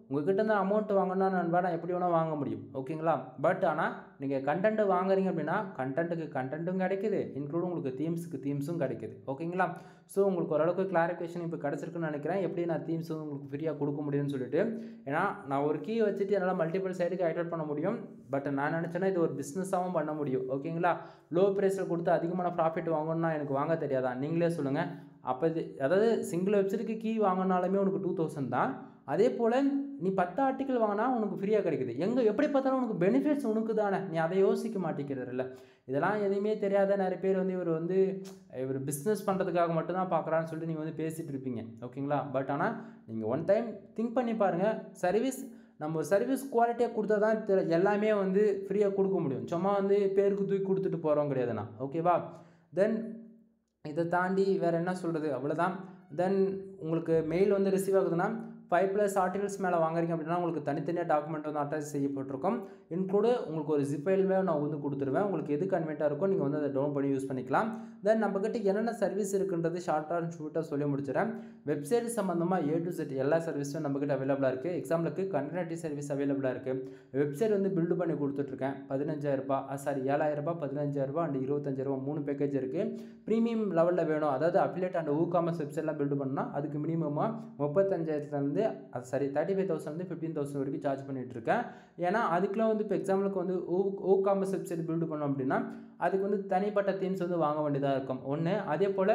உங்கள்கிட்ட இந்த அமௌண்ட் வாங்கினா நண்பா நான் எப்படி வேணால் வாங்க முடியும். ஓகேங்களா? பட் ஆனால் நீங்கள் கண்டென்ட் வாங்குறீங்க அப்படின்னா கண்டென்ட்டுக்கு கண்டென்ட்டும் கிடைக்குது, இன்க்ளூடும் உங்களுக்கு தீம்ஸும் கிடைக்குது. ஓகேங்களா? ஸோ உங்களுக்கு ஓரளவுக்கு கிளாரிஃபிகேஷன் இப்போ கிடச்சிருக்குன்னு நினைக்கிறேன். எப்படி நான் தீம்ஸ் வந்து உங்களுக்கு ஃப்ரீயாக கொடுக்க முடியும்னு சொல்லிட்டு. ஏன்னா நான் ஒரு கீ வச்சுட்டு என்னால் மல்டிபிள் சைடுக்கு ஆக்டிவேட் பண்ண முடியும். பட் நான் நினச்சேன்னா இது ஒரு பிஸ்னஸாகவும் பண்ண முடியும். ஓகேங்களா? லோ ப்ரைஸில் கொடுத்து அதிகமான ப்ராஃபிட் வாங்கணும்னா எனக்கு வாங்க தெரியாதா? நீங்களே சொல்லுங்கள். அப்போ இது அதாவது சிங்கிள் வெப்சைட்டுக்கு கீ வாங்கினாலுமே உனக்கு 2000 தான். அதே போல் நீ 10 ஆர்டிக்கல் வாங்கினா உனக்கு ஃப்ரீயாக கிடைக்குது. எப்படி பார்த்தாலும் உனக்கு பெனிஃபிட்ஸ் உனக்கு தானே. நீ அதை யோசிக்க மாட்டேங்கிறது இல்லை. இதெல்லாம் எதுவுமே தெரியாத நிறைய பேர் வந்து இவர் பிஸ்னஸ் பண்ணுறதுக்காக மட்டும்தான் பார்க்குறான்னு சொல்லிட்டு நீங்கள் வந்து பேசிகிட்டு இருப்பீங்க. ஓகேங்களா? பட் ஆனால் நீங்கள் ஒன் டைம் திங்க் பண்ணி பாருங்கள். நம்ம ஒரு சர்வீஸ் குவாலிட்டியாக கொடுத்தா தான் எல்லாமே வந்து ஃப்ரீயாக கொடுக்க முடியும். சும்மா வந்து பேருக்கு தூக்கி கொடுத்துட்டு போகிறோம் கிடையாதுண்ணா. ஓகேவா? தென் இதை தாண்டி வேறு என்ன சொல்கிறது? அவ்வளோதான். தென் உங்களுக்கு மெயில் வந்து ரிசீவ் ஆகுதுன்னா 5+ ஆர்டிகல்ஸ் மேலே வாங்குறீங்க அப்படின்னா உங்களுக்கு தனித்தனியாக டாக்குமெண்ட் வந்து அட்டாச் செய்யப்பட்டிருக்கும். இன்க்ளூடு உங்களுக்கு ஒரு ஜிப் ஃபைலுமே நான் வந்து கொடுத்துருவேன். உங்களுக்கு எது கன்வென்ட்டாக இருக்கோ நீங்கள் வந்து அதை டவுன் பண்ணி யூஸ் பண்ணிக்கலாம். தென் நம்மக்கிட்ட என்னென்ன சர்வீஸ் இருக்குன்றது ஷார்ட்டாக அண்ட் ஷூட்டாக சொல்லி முடிச்சிடறேன். வெப்சைட் சம்மந்தமாக A to Z எல்லா சர்வீஸும் நம்மக்கிட்ட அவைலபிளாக இருக்குது. எக்ஸாம்பிளுக்கு கண்டென்ட் சர்வீஸ் அவைலபிளாக இருக்குது. வெப்சைட் வந்து பில்டு பண்ணி கொடுத்துட்ருக்கேன். 7,000 15,000 அண்ட் 25,000 3 பேக்கேஜ் இருக்குது. ப்ரீமியம் லெவலில் வேணும், அதாவது அஃபிலியேட் அண்ட் ஊகாமர்ஸ் வெப்சைட்லாம் பில்டு பண்ணால் அதுக்கு மினிமமாக 35,000 15,000 வரைக்கும் சார்ஜ் பண்ணிகிட்டு இருக்கேன். ஏன்னா அதுக்குலாம் வந்து இப்போ எக்ஸாம்பிளுக்கு வந்து ஊகாமர்ஸ் வெப்சைட் பில்டு பண்ணோம் அப்படின்னா அதுக்கு வந்து தனிப்பட்ட தீம்ஸ் வந்து வாங்க வேண்டியதாக இருக்கும். ஒன்று. அதே போல்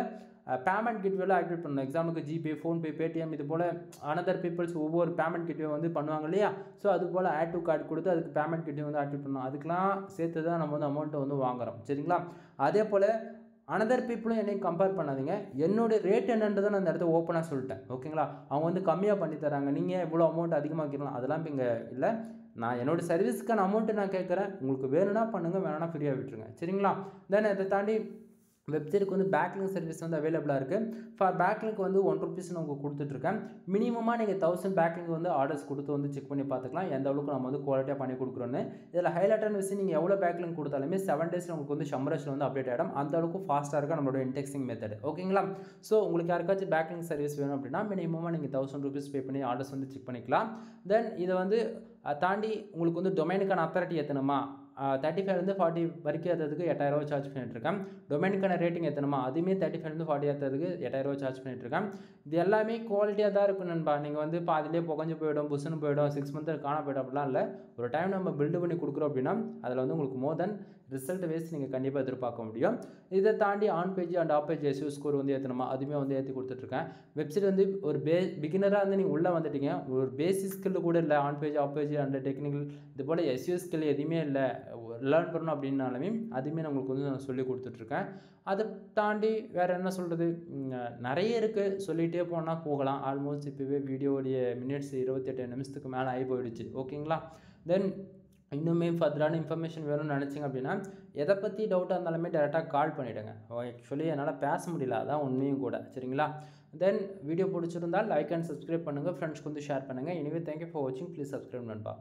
பேமெண்ட் கேட்வேலாம் ஆக்டிவேட் பண்ணணும். எக்ஸாம்பிளுக்கு ஜிபே, ஃபோன்பே, பேடிஎம் இது போல் அனதர் பீப்புள்ஸ் ஒவ்வொரு பேமெண்ட் கேட்வே வந்து பண்ணுவாங்க இல்லையா? ஸோ அது போல் ஆட் டு கார்டு கொடுத்து அதுக்கு பேமெண்ட் கேட்வே வந்து ஆக்டிவேட் பண்ணணும். அதுக்கெலாம் சேர்த்து தான் நம்ம வந்து அமௌண்ட்டை வந்து வாங்குகிறோம். சரிங்களா? அதே போல் அனதர் பீப்புளும் என்னையும் கம்பேர் பண்ணாதீங்க. என்னுடைய ரேட் என்னன்றதை நான் அந்த இடத்த ஓப்பனாக சொல்லிட்டேன். ஓகேங்களா? அவங்க வந்து கம்மியாக பண்ணி தராங்க, நீங்கள் இவ்வளோ அமௌண்ட் அதிகமாக வைக்கலாம், அதெல்லாம் இப்போ இங்கே இல்லை. நான் என்னோடய சர்வீஸ்க்கான அமௌண்ட்டு நான் கேட்குறேன். உங்களுக்கு வேணும்னா பண்ணுங்கள், வேணும்னா ஃப்ரீயாக விட்டுருங்க. சரிங்களா? தென் இதை தாண்டி வெப்சைட்டுக்கு வந்து பேக்லிங்க் சர்வீஸ் வந்து அவைலபிளாக இருக்குது. ஃபார் பேக்லிங்க் வந்து ₹1 நான் உங்களுக்கு கொடுத்துட்ருக்கேன். மினிமமாக நீங்கள் 1000 பேக்லிங்க் வந்து ஆர்டர்ஸ் கொடுத்து வந்து செக் பண்ணி பார்த்துக்கலாம் எந்த அளவுக்கு நம்ம வந்து குவாலிட்டியாக பண்ணி கொடுக்குறோன்னு. இதில் ஹைலைட்டான விஷயம், நீங்கள் எவ்வளோ பேக்லிங்க் கொடுத்தாலுமே 7 டேஸில் உங்களுக்கு வந்து சம்மரேஷன் வந்து அப்டேட் ஆகிடும். அந்த அளவுக்கு ஃபாஸ்ட்டாக இருக்கா நம்மளோட இன்டெக்ஸிங் மெத்தட். ஓகேங்களா? ஸோ உங்களுக்கு யாருக்காச்சும் பேக்லிங்க் சர்வீஸ் வேணும் அப்படின்னா மினிமமாக நீங்கள் ₹1000 பே பண்ணி ஆர்டர்ஸ் வந்து செக் பண்ணிக்கலாம். தென் இதை வந்து தாண்டி உங்களுக்கு வந்து டொமைனுக்கான அத்தாரிட்டி ஏற்றணுமா 35 40 வரைக்கும் ஏற்றதுக்கு ₹8,000 சார்ஜ் பண்ணிட்டுருக்கேன். டொமைனுக்கான ரேட்டிங் ஏற்றணுமா அதுவுமே 35 40 ஏற்றதுக்கு ₹8,000 சார்ஜ் பண்ணிட்டுருக்கேன். இது எல்லாமே குவாலிட்டியாக தான் இருக்கும் நண்பா. நீங்கள் வந்து பாதிலே புகஞ்சு போயிடும், புஷ்ஷுன்னு போயிடும், 6 மந்த்தில் காண போய்டும் அப்படிலாம் இல்லை. ஒரு டைம் நம்ம பில்டு பண்ணி கொடுக்குறோம் அப்படின்னா அதில் வந்து உங்களுக்கு மோர் தென் ரிசல்ட் வேஸ்ட் நீங்கள் கண்டிப்பாக எதிர்பார்க்க முடியும். இதை தாண்டி on page and half page SEO score வந்து ஏற்றணுமா அதுவுமே வந்து ஏற்றி கொடுத்துட்ருக்கேன். வெப்சைட் வந்து ஒரு பிகினராக வந்து நீங்கள் உள்ளே வந்துட்டீங்க, ஒரு பேசிக் ஸ்கில் கூட இல்லை, on page off page and technical இது போல் எஸ்இஓ ஸ்கில் எதுவுமே இல்லை, லேர்ன் பண்ணணும் அப்படின்னாலுமே அதுவுமே நான் உங்களுக்கு வந்து நான் சொல்லி கொடுத்துட்ருக்கேன். அதை தாண்டி வேறு என்ன சொல்கிறது, நிறைய இருக்குது, சொல்லிகிட்டே போனால் போகலாம். ஆல்மோஸ்ட் இப்போவே வீடியோடைய மினிட்ஸ் 28 நிமிஷத்துக்கு மேலே ஆகி போயிடுச்சு. ஓகேங்களா? தென் இன்னுமே ஃபர்தரான இன்ஃபர்மேஷன் வேணும்னு நினச்சிங்க அப்படின்னா எதை பற்றி டவுட்டாக இருந்தாலுமே டேரெக்டாக கால் பண்ணிவிடுங்க. ஆக்சுவலி என்னால் பேச முடியல, அதான் உண்மையும் கூட. சரிங்களா? தென் வீடியோ பிடிச்சிருந்தால் லைக் அண்ட் சப்ஸ்கிரைப் பண்ணுங்கள், ஃப்ரெண்ட்ஸ்க்கு வந்து ஷேர் பண்ணுங்கள். எனிவே தேங்க்யூ ஃபார் வாட்சிங், ப்ளீஸ் சப்ஸ்கிரைப் நண்பா.